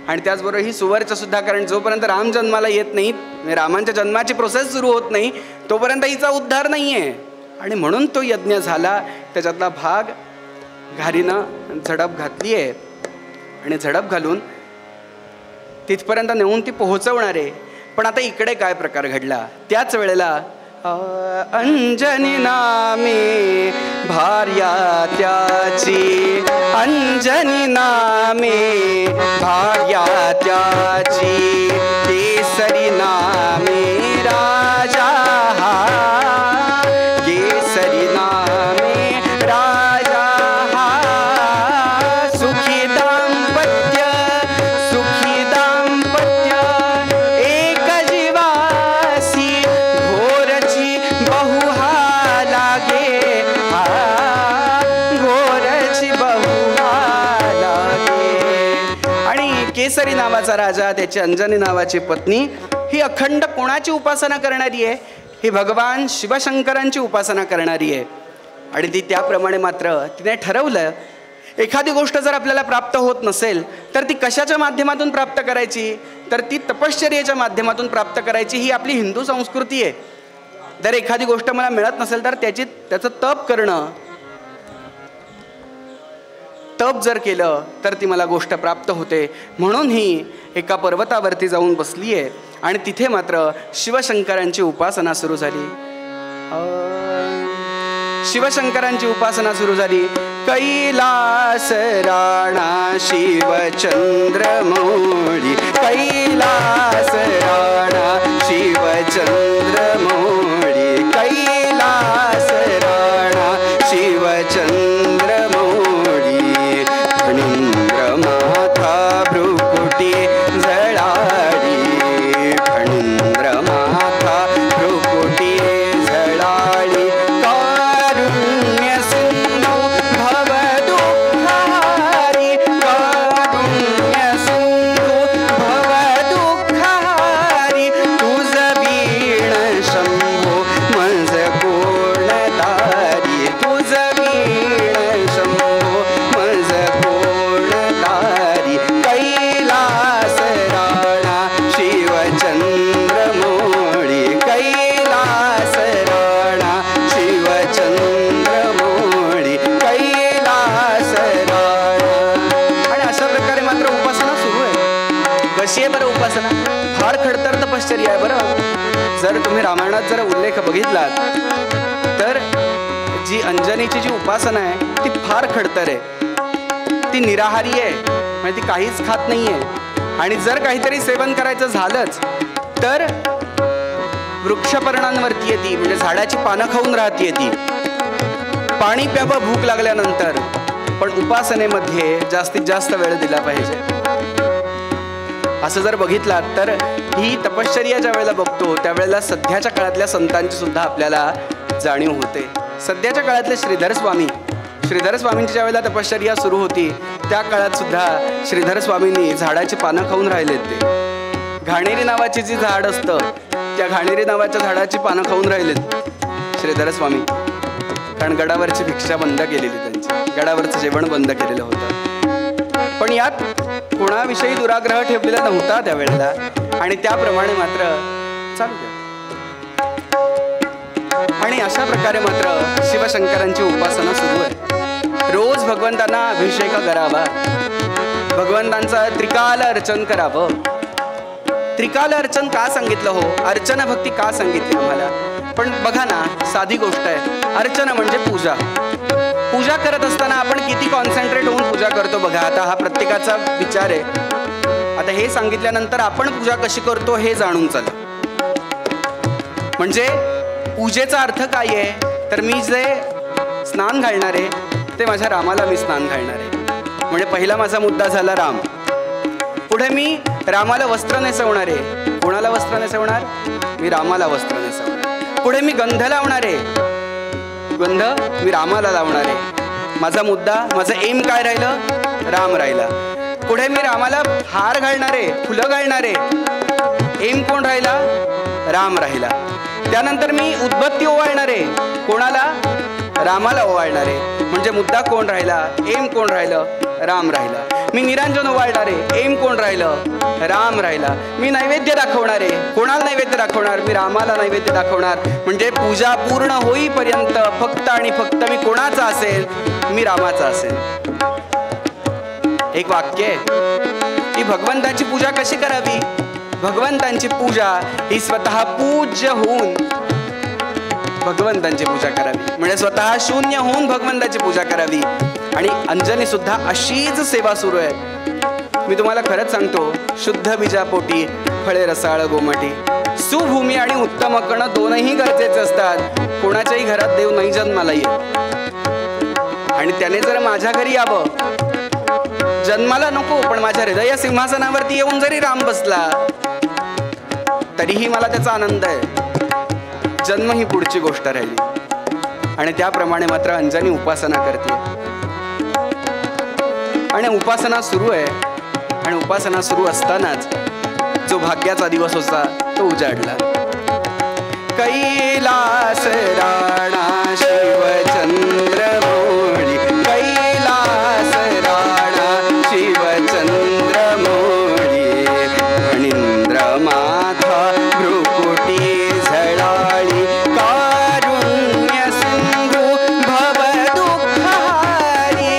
आणि त्याचबरोबर ही सुवर्चा सुद्धा. कारण जोपर्यंत राम जन्माला येत नाही, रामांच्या जन्माची प्रोसेस सुरू होत नाही तोपर्यंत हिचा उद्धार नाही आहे. आणि म्हणून तो यज्ञ झाला, त्याच्यातला भाग घारीनं झडप घातली आहे आणि झडप घालून तिथपर्यंत नेऊन ती पोहोचवणार आहे. पण आता इकडे काय प्रकार घडला, त्याच वेळेला अंजनी नामे भार्या त्याची, अंजनी नामे भार्या त्याची, केसरी नामे राजा, केसरी नामे राजा, सुखी दाम्पत्य, सुखी दाम्पत्य, एक जीवासी घोरची बहुहा लागे, घोरची बहुहा लागे. आणि केसरी नावाचा राजा, त्याची अंजनी नावाची पत्नी, ही अखंड कोणाची उपासना करणारी आहे, ही भगवान शिवशंकरांची उपासना करणारी आहे. आणि ती त्याप्रमाणे मात्र तिने ठरवलं एखादी गोष्ट जर आपल्याला प्राप्त होत नसेल तर ती कशाच्या माध्यमातून प्राप्त करायची, तर ती तपश्चर्येच्या माध्यमातून प्राप्त करायची. ही आपली हिंदू संस्कृती आहे. जर एखादी गोष्ट मला मिळत नसेल तर त्याचं तप करणं, तप जर केलं तर ती मला गोष्ट प्राप्त होते. म्हणून ही एका पर्वतावरती जाऊन बसली आहे आणि तिथे मात्र शिवशंकरांची उपासना सुरू झाली. शिवशंकरांची उपासना सुरू झाली. कैलास राणा शिवचंद्रमौळी, कैलास राणा शिवचंद्रमौळी, कैलास राणा शिवचंद्रमौळी, फणींद्र माथा भ्रुकुटी झळाळी, फणींद्र माथा भ्रुकुटी झळाळी, कारुण्य सिंधू भवदुःखारी, कारुण्य सिंधू भवदुःखारी, तुझ वीण शंभो मज कोणतारी, तुझ वीण शंभो मज कोणतारी, कैलास राणा शिवचंद्रमौळी, कैलास राणा शिवचंद्रमौळी, कैलास राणा. आणि अशा प्रकारे मात्र उपासना सुरू आहे. कशी आहे बरं उपासना? फार खडतर तपश्चर्या आहे बरं. जर तुम्ही रामायणात जर उल्लेख बघितलात तर जी अंजनीची जी उपासना आहे ती फार खडतर आहे. ती निराहारी आहे, म्हणजे ती काहीच खात नाही आहे. आणि जर काहीतरी सेवन करायचं झालंच तर वृक्षपर्णांवरती येते, म्हणजे झाडाची पानं खाऊन राहते ती. पाणी प्यावं भूक लागल्यानंतर, पण उपासनेमध्ये जास्तीत जास्त वेळ दिला पाहिजे. असं जर बघितलात तर ही तपश्चर्या ज्या वेळेला बघतो त्यावेळेला सध्याच्या काळातल्या संतांची सुद्धा आपल्याला जाणीव होते. सध्याच्या काळातले श्रीधर स्वामी श्रीधर स्वामींची ज्या वेळेला तपश्चर्या सुरू होती त्या काळात सुद्धा श्रीधर स्वामींनी झाडाची पानं खाऊन राहिलेत. ते घाणेरी नावाची जी झाड असतं त्या घाणेरी नावाच्या झाडाची पानं खाऊन राहिलेत श्रीधर स्वामी. कारण गडावरची भिक्षा बंद केलेली, त्यांची गडावरचं जेवण बंद केलेलं होतं. पण यात कोणाविषयी दुराग्रह ठेवलेला नव्हता त्यावेळेला, आणि त्याप्रमाणे मात्र चालू द्या. आणि अशा प्रकारे मात्र शिवशंकरांची उपासना सुरू आहे. रोज भगवंतांना अभिषेक करावा, भगवंतांचा त्रिकाल अर्चन करावं. त्रिकाल अर्चन का सांगितलं हो, अर्चना भक्ती का सांगितली आम्हाला? पण बघा ना, साधी गोष्ट आहे. अर्चना म्हणजे पूजा. पूजा करत असताना आपण किती कॉन्सन्ट्रेट होऊन पूजा करतो बघा. आता हा प्रत्येकाचा विचार आहे. आता हे सांगितल्यानंतर आपण पूजा कशी करतो हे जाणून चला. म्हणजे पूजेचा अर्थ काय आहे, तर मी जे स्नान घालणार आहे ते माझ्या रामाला मी स्नान घालणार आहे. म्हणजे पहिला माझा मुद्दा झाला राम. पुढे मी रामाला वस्त्र नेसवणार आहे. कोणाला वस्त्र नेसवणार? मी रामाला वस्त्र नेसवणार. पुढे मी गंध लावणार आहे. गंध मी रामाला लावणार आहे. माझा मुद्दा, माझं एम काय राहिलं? राम राहिला. पुढे मी रामाला हार घालणार आहे, फुलं घालणार आहे. एम कोण राहिला? राम राहिला. त्यानंतर मी उदबत्ती ओवाळणार आहे. कोणाला? रामाला ओवाळणार आहे. म्हणजे मुद्दा कोण राहिला? एम कोण राहिलं? राम राहिला. मी निरांजन ओवाळणार आहे. एम कोण राहिलं? राम राहिला. मी नैवेद्य दाखवणार आहे. कोणाला नैवेद्य दाखवणार? मी रामाला नैवेद्य दाखवणार. म्हणजे पूजा पूर्ण होईपर्यंत फक्त आणि फक्त मी कोणाचा असेल? मी रामाचा असेल. एक वाक्य आहे की भगवंताची पूजा कशी करावी? भगवंतांची पूजा ही स्वतः पूज्य होऊन भगवंतांची पूजा करावी. म्हणजे स्वतः शून्य होऊन भगवंताची पूजा करावी. आणि अंजनी सुद्धा अशीच सेवा सुरू आहे. मी तुम्हाला खरंच सांगतो, शुद्ध बीजापोटी फळे रसाळ गोमटी. सुभूमी आणि उत्तम कण दोनही गरजेचे असतात. कोणाच्याही घरात देव नाही जन्माला येत. आणि त्याने जर माझ्या घरी यावं, जन्माला नको पण माझ्या हृदय सिंहासनावरती येऊन जरी राम बसला तरीही मला त्याचा आनंद आहे. जन्म ही पुढची गोष्ट राहिली. आणि त्याप्रमाणे मात्र अंजनी उपासना करते. आणि उपासना सुरू आहे. आणि उपासना सुरू असतानाच जो भाग्याचा दिवस होता तो उजाडला. कैलास राणा शिवचंद्र मोळी, कैलास राणा शिवचंद्र मोळी. फणींद्र माथा भ्रुकुटी झळाळी, कारुण्य सिंधू भव दुःखारी.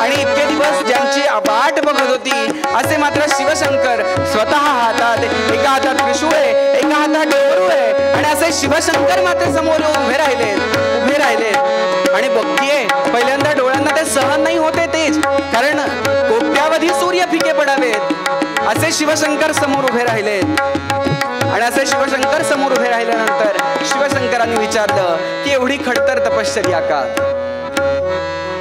आणि इतके दिवस ज्यांची वाट बघत होती असे मात्र शिवशंकर स्वतः हातात, एका हातात त्रिशूळ आहे, एका हातात डमरू आहे. आणि असे शिवशंकर मात्र समोर उभे राहिले. आणि बघतीये पहिल्यांदा डोळ्यांना ते सहन नाही होते तेच, कारण कोट्यावधी सूर्य फिके पडावेत. असे शिवशंकर समोर उभे राहिले. आणि असे शिवशंकर समोर उभे राहिल्यानंतर शिवशंकरांनी विचारलं की एवढी खडतर तपश्चर्या का?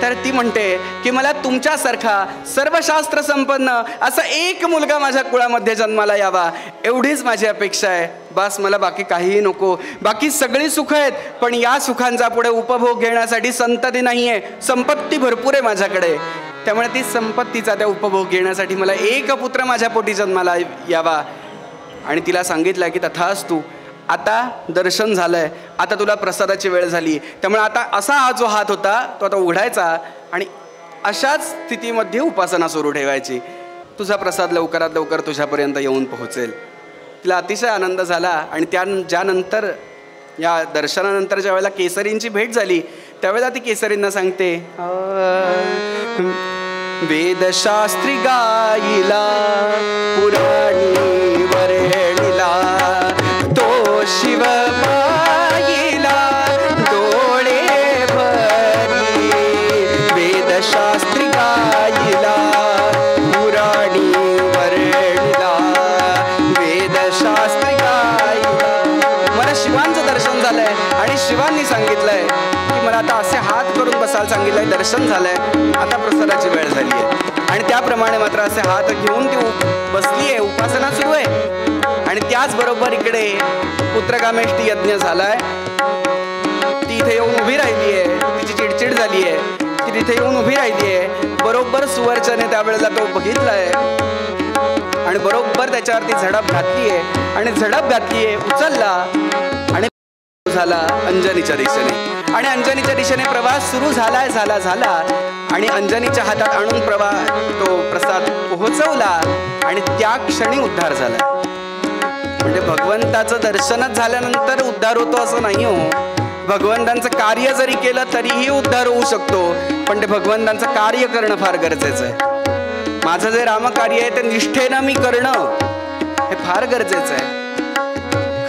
तर ती म्हणते की मला तुमच्यासारखा सर्वशास्त्र संपन्न असा एक मुलगा माझ्या कुळामध्ये जन्माला यावा, एवढीच माझी अपेक्षा आहे. बस, मला बाकी काहीही नको. बाकी सगळी सुख आहेत, पण या सुखांचा पुढे उपभोग घेण्यासाठी संतती नाहीये. संपत्ती भरपूर आहे माझ्याकडे, त्यामुळे ती संपत्तीचा त्या उपभोग घेण्यासाठी मला एक पुत्र माझ्या पोटी जन्माला यावा. आणि तिला सांगितलं की तथास्तु, आता दर्शन झालंय, आता तुला प्रसादाची वेळ झाली. त्यामुळे आता असा हा जो हात होता तो आता उघडायचा आणि अशाच स्थितीमध्ये उपासना सुरू ठेवायची. तुझा प्रसाद लवकरात लवकर तुझ्यापर्यंत येऊन पोहोचेल. तिला अतिशय आनंद झाला. आणि ज्यानंतर या दर्शनानंतर ज्या वेळेला केसरींची भेट झाली त्यावेळेला ती केसरींना सांगते, वेदशास्त्री गाईला पुराणी वरेणीला, तो शिव पाहिला डोळे भरी. वेदशास्त्री गाईला पुराणी वरेणीला, वेदशास्त्री गाईला. मला शिवांचं दर्शन झालंय आणि शिवांनी सांगितलंय की मला आता असे हात करून बसायला सांगितलंय. दर्शन झालंय, आता प्रसादाची वेळ झाली आहे. आणि त्याप्रमाणे मात्र असे हात घेऊन ती बसली आहे. उपासना सुरू आहे. आणि त्याचबरोबर इकडे पुत्रकामेष्टी यज्ञ झालाय. ती इथे येऊन उभी राहिली आहे. तिची चिडचिड झाली आहे. ती तिथे येऊन उभी राहिली आहे. बरोबर सुवर्चने त्यावेळेला तो बघितलाय आणि बरोबर त्याच्यावरती झडप घातली आहे आणि झडप घातली आहे, उचलला आणि झाला अंजनीच्या दिशेने. आणि अंजनीच्या दिशेने प्रवास सुरू झाला आणि अंजनीच्या हातात आणून तो प्रसाद पोहोचवला आणि त्या क्षणी उद्धार झाला. म्हणजे भगवंताचं दर्शनच झाल्यानंतर उद्धार होतो असं नाही हो. भगवंतांचं कार्य जरी केलं तरीही उद्धार होऊ शकतो, पण ते भगवंतांचं कार्य करणं फार गरजेचं आहे. माझं जे रामकार्य आहे ते निष्ठेनं मी करणं हे फार गरजेचं आहे.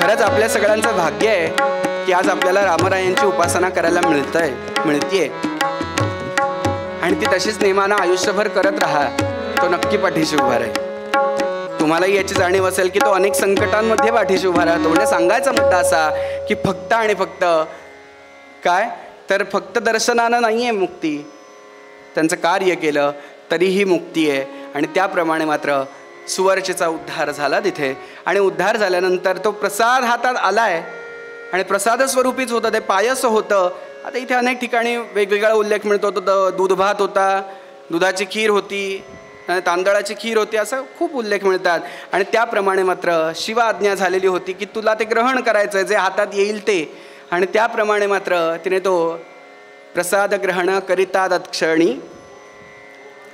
खरंच आपल्या सगळ्यांचं भाग्य आहे की आज आपल्याला रामरायांची उपासना करायला मिळतीये आणि ती तशीच नेमानं आयुष्यभर करत राहा. तो नक्की पाठीशी उभा राहील. तुम्हालाही याची जाणीव असेल की तो अनेक संकटांमध्ये पाठीशी उभा राहतो. म्हणजे सांगायचा मुद्दा असा की फक्त आणि फक्त काय तर फक्त दर्शनानं नाही आहे मुक्ती, त्यांचं कार्य केलं तरीही मुक्ती आहे. आणि त्याप्रमाणे मात्र सुवर्चेचा उद्धार झाला तिथे. आणि उद्धार झाल्यानंतर तो प्रसाद हातात आलाय आणि प्रसाद स्वरूपीच होतं, ते पायस होतं. आता इथे अनेक ठिकाणी वेगवेगळा उल्लेख मिळतो. तो दूध भात होता, दुधाची खीर होती, तांदळाची खीर होती, असं खूप उल्लेख मिळतात. आणि त्याप्रमाणे मात्र शिव आज्ञा झालेली होती की तुला ते ग्रहण करायचं आहे, जे हातात येईल ते. आणि त्याप्रमाणे मात्र तिने तो प्रसाद ग्रहण करिता तत्क्षणी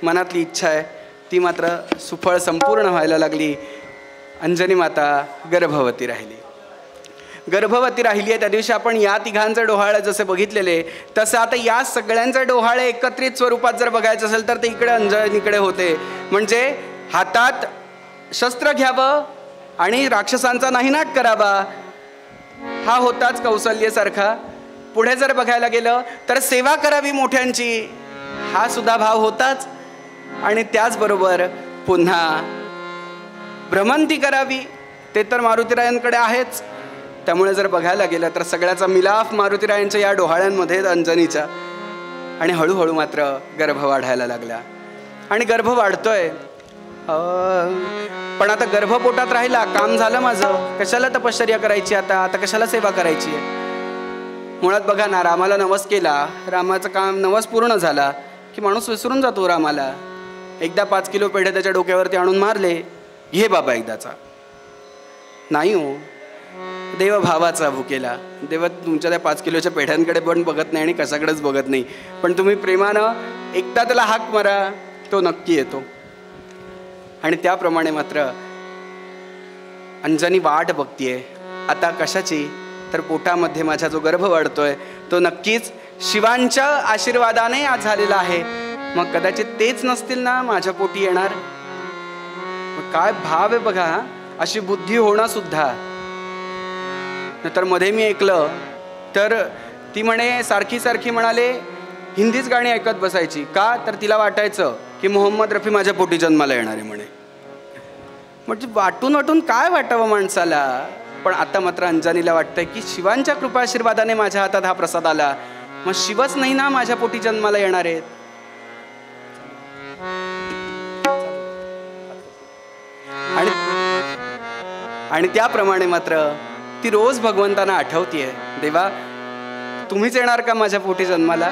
मनातली इच्छा आहे ती मात्र सुफळ संपूर्ण व्हायला लागली. अंजनी माता गर्भवती राहिली आहे. त्या दिवशी आपण या तिघांचे डोहाळे जसे बघितलेले, तसं आता या सगळ्यांचे डोहाळे एकत्रित स्वरूपात जर बघायचं असेल तर ते इकडे अंजनीकडे होते. म्हणजे हातात शस्त्र घ्यावं आणि राक्षसांचा नाहीनाट करावा हा होताच कौसल्येसारखा. पुढे जर बघायला गेलं तर सेवा करावी मोठ्यांची हा सुद्धा भाव होताच. आणि त्याचबरोबर पुन्हा भ्रमंती करावी ते तर मारुतीरायांकडे आहेच. त्यामुळे जर बघायला गेलं तर सगळ्याचा मिलाफ मारुतीरायांच्या या डोहाळ्यांमध्ये अंजनीच्या. आणि हळूहळू मात्र गर्भ वाढायला लागला आणि गर्भ वाढतोय. पण आता गर्भ पोटात राहिला, काम झालं माझं, कशाला तपश्चर्या करायची आता कशाला सेवा करायची आहे. मुळात बघा ना, रामाला नवस केला, रामाचं काम नवस पूर्ण झाला की माणूस विसरून जातो रामाला. एकदा 5 किलो पेढे त्याच्या डोक्यावरती आणून मारले, घे बाबा एकदाचा. नाही हो, देव भावाचा भुकेला. देव तुमच्या त्या 5 किलोच्या पेढ्यांकडे पण बघत नाही आणि कशाकडेच बघत नाही, पण तुम्ही प्रेमानं एकदा त्याला हाक मारा, तो नक्की येतो. आणि त्याप्रमाणे मात्र अंजनी वाट बघतीये आता कशाची, तर पोटामध्ये माझा जो गर्भ वाढतोय तो नक्कीच शिवांच्या आशीर्वादाने आज झालेला आहे. मग कदाचित तेच नसतील ना माझ्या पोटी येणार. काय भाव आहे बघा, अशी बुद्धी होणं सुद्धा. नंतर मध्ये मी ऐकलं तर ती सारखी म्हणाले हिंदीच गाणी ऐकत बसायची. का तर तिला वाटायचं की मोहम्मद रफी माझ्या पोटी जन्माला येणार आहे म्हणे. म्हणजे वाटून काय वाटावं माणसाला. पण आता मात्र अंजनीला वाटतंय की शिवांच्या कृपाशीर्वादाने माझ्या हातात हा प्रसाद आला, मग शिवच नाही ना माझ्या पोटी जन्माला येणार आहेत. आणि त्याप्रमाणे मात्र ती रोज भगवंतांना आठवतीये, देवा तुम्हीच येणार का माझ्या पोटी जन्माला.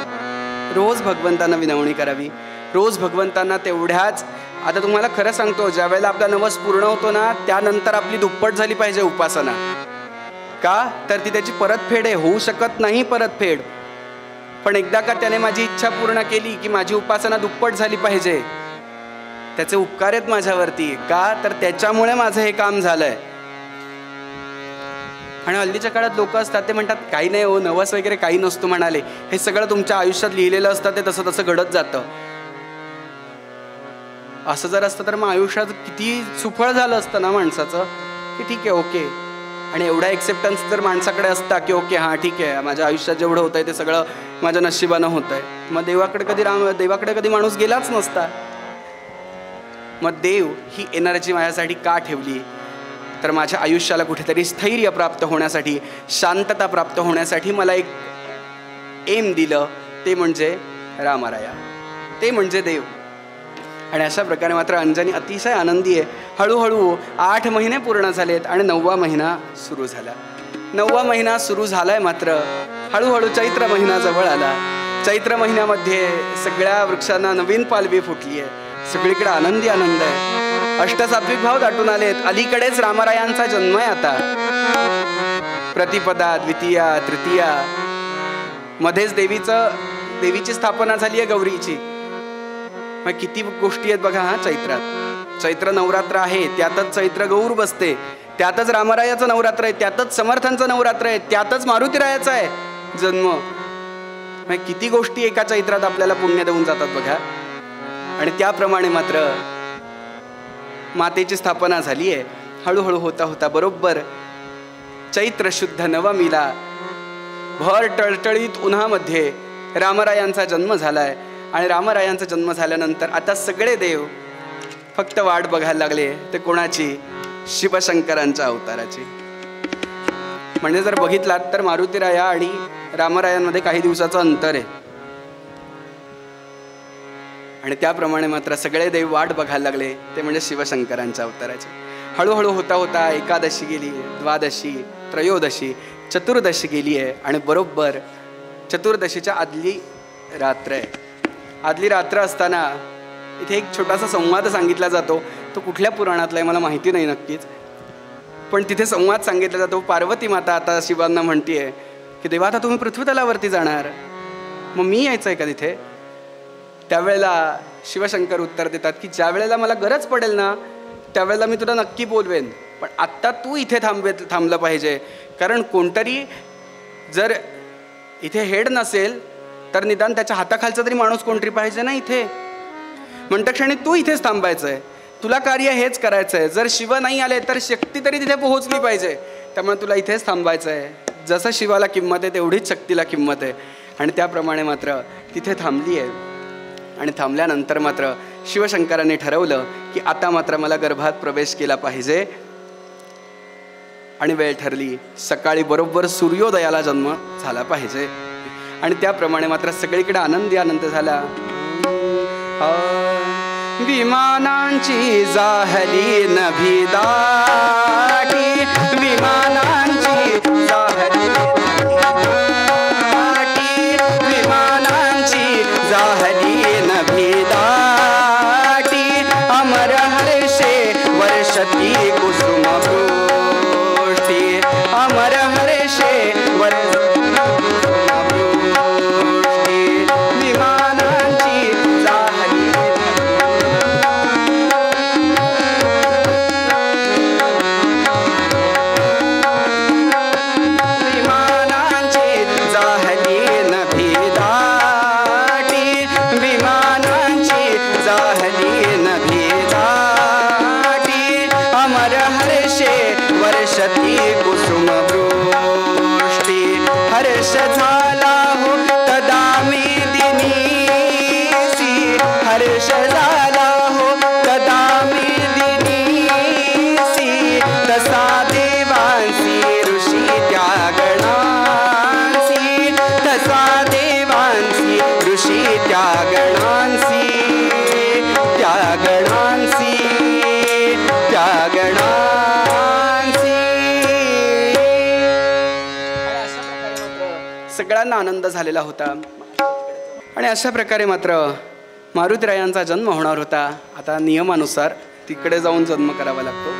रोज भगवंतांना विनवणी करावी, रोज भगवंतांना तेवढ्याच. आता तुम्हाला खरं सांगतो, ज्या वेळेला आपला नवस पूर्ण होतो ना त्यानंतर आपली दुप्पट झाली पाहिजे उपासना. का तर ती त्याची परतफेड आहे, होऊ शकत नाही परतफेड. पण एकदा का त्याने माझी इच्छा पूर्ण केली की माझी उपासना दुप्पट झाली पाहिजे. त्याचे उपकार आहेत माझ्यावरती, का तर त्याच्यामुळे माझं हे काम झालंय. आणि हल्लीच्या काळात लोक असतात ते म्हणतात काही नाही हो, नवस वगैरे काही नसतो म्हणाले. हे सगळं तुमच्या आयुष्यात लिहिलेलं असतं, ते तसं तसं घडत जातं. असं जर असतं तर मग आयुष्यात किती सुफळ झालं असतं ना माणसाचं, की ठीक आहे ओके. आणि एवढा एक्सेप्टन्स जर माणसाकडे असता की ओके हां ठीक आहे, माझ्या आयुष्यात जेवढं होतं आहे ते सगळं माझ्या नशिबानं होतं आहे, मग देवाकडे कधी माणूस गेलाच नसता. मग देव ही एनर्जी माझ्यासाठी का ठेवली, तर माझ्या आयुष्याला कुठेतरी स्थैर्य प्राप्त होण्यासाठी, शांतता प्राप्त होण्यासाठी मला एक एम दिलं, ते म्हणजे रामराया, ते म्हणजे देव. आणि अशा प्रकारे मात्र अंजनी अतिशय आनंदी आहे. हळूहळू 8 महिने पूर्ण झालेत आणि 9वा महिना सुरू झाला. 9वा महिना सुरू झालाय. मात्र हळूहळू चैत्र महिना जवळ आला चैत्र महिन्यामध्ये सगळ्या वृक्षांना नवीन पालवी फुटली आहे, सगळीकडे आनंदी आनंद आहे, अष्टसात्विक भाव दाटून आलेत. अलीकडेच रामरायांचा जन्म आहे आता. प्रतिपदा, द्वितीया, तृतीया, मध्येच देवीची स्थापना झाली आहे गौरीची. मग किती गोष्टी आहेत बघा. हा चैत्रात चैत्र नवरात्र आहे, त्यातच चैत्र गौर बसते, त्यातच रामरायाचं नवरात्र आहे, त्यातच समर्थांचं नवरात्र आहे, त्यातच मारुतीरायाचा आहे जन्म. मग किती गोष्टी एका चैत्रात आपल्याला पुण्य देऊन जातात बघा. आणि त्याप्रमाणे मात्र मातेची स्थापना झाली आहे. हळूहळू होता होता बरोबर चैत्र शुद्ध नवमीला भर टळटळीत उन्हामध्ये रामरायांचा जन्म झालाय. आणि रामरायांचा जन्म झाल्यानंतर आता सगळे देव फक्त वाट बघायला लागले. ते कोणाची? शिवशंकरांच्या अवताराची. म्हणजे जर बघितलात तर मारुतीराया आणि रामरायांमध्ये काही दिवसाचं अंतर आहे. आणि त्याप्रमाणे मात्र सगळे देव वाट बघायला लागले, ते म्हणजे शिवशंकरांच्या अवताराचे. हळूहळू होता होता एकादशी गेली, द्वादशी, त्रयोदशी, चतुर्दशी गेली आहे. आणि बरोबर चतुर्दशीच्या आदली रात्र आहे. आदली रात्र असताना इथे एक छोटासा संवाद सांगितला जातो. तो कुठल्या पुराणातला आहे मला माहिती नाही नक्कीच, पण तिथे संवाद सांगितला जातो. पार्वती माता आता शिवांना म्हणतीये की देवा आता तुम्ही पृथ्वीतलावरती जाणार, मग मी यायचं आहे का तिथे? त्यावेळेला शिवशंकर उत्तर देतात की ज्या वेळेला मला गरज पडेल ना त्यावेळेला मी तुला नक्की बोलवेन, पण आत्ता तू इथे थांबलं पाहिजे. कारण कोणतरी जर इथे हेड नसेल तर निदान त्याच्या हाताखालचा तरी माणूस कोणतरी पाहिजे ना इथे. म्हणता क्षणी तू इथेच थांबायचं आहे, तुला कार्य हेच करायचं आहे. जर शिव नाही आले तर शक्ती तरी तिथे पोहोचली पाहिजे, त्यामुळे तुला इथेच थांबायचं आहे. जसं शिवाला किंमत आहे तेवढीच शक्तीला किंमत आहे. आणि त्याप्रमाणे मात्र तिथे थांबली आहे. आणि थांबल्यानंतर मात्र शिवशंकरांनी ठरवलं की आता मात्र मला गर्भात प्रवेश केला पाहिजे. आणि वेळ ठरली, सकाळी बरोबर सूर्योदयाला जन्म झाला पाहिजे. आणि त्याप्रमाणे मात्र सगळीकडे आनंदी आनंद झाला. विमानांची जाहली नभी दाटी, विमानांची जाहली दाटी, विमानांची जाहली नभी दाटी, अमर हर्षे वर्षती कुसुम वृष्टी, अमर हर्षे वर्षती कुसुम वृष्टी, हर्ष झाला हो तदा मेदिनीसी, हर्ष झाला हो तदा मेदिनीसी, तसा देवांसी ऋषी त्यागणांसी, तसा देवांसी ऋषी त्यागणांसी, त्यागणांसी, त्यागणांसी. सगळ्यांना आनंद झालेला होता. आणि अशा प्रकारे मात्र मारुतीरायांचा जन्म होणार होता. आता नियमानुसार तिकडे जाऊन जन्म करावा लागतो.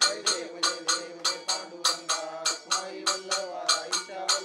जय देव जय देव जय पांडुरंगा रखुमाई वल्लभा आईच्या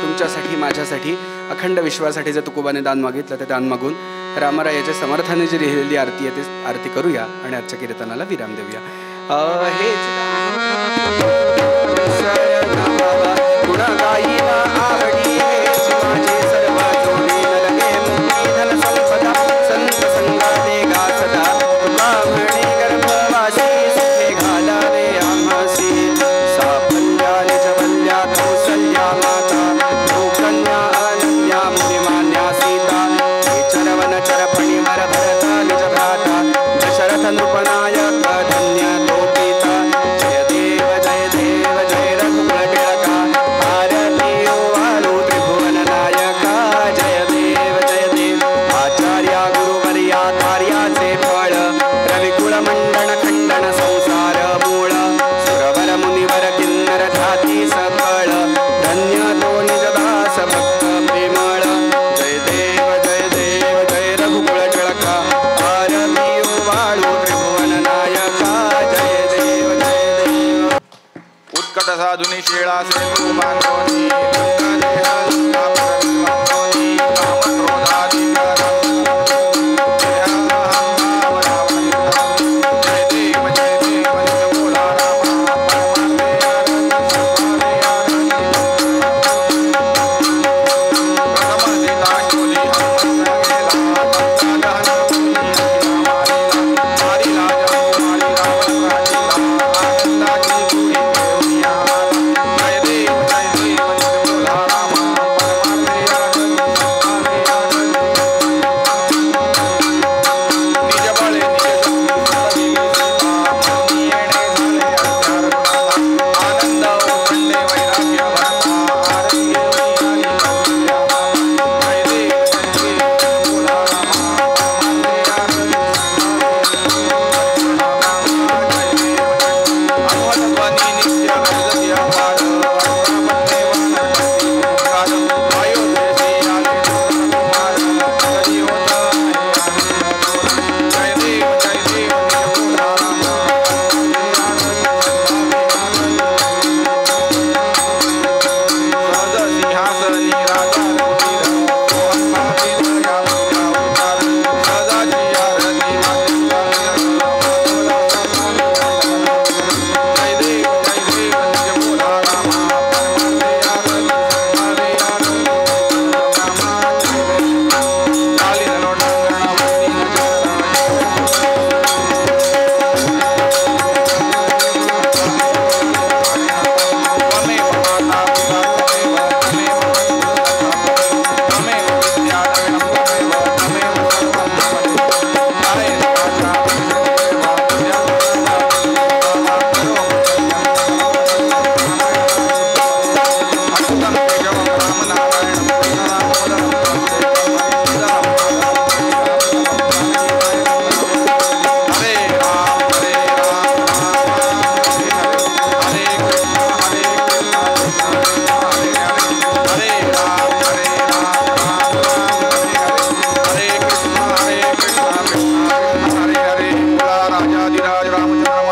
तुमच्यासाठी माझ्यासाठी अखंड विश्वासाठी जे तुकोबाने दान मागितलं ते दान मागून रामरायाच्या समर्थाने जी लिहिलेली आरती आहे ती आरती करूया आणि आजच्या कीर्तनाला विराम देऊया. साधुनी शेळा सेतू बांधवनी राजाधिराज रामचंद्र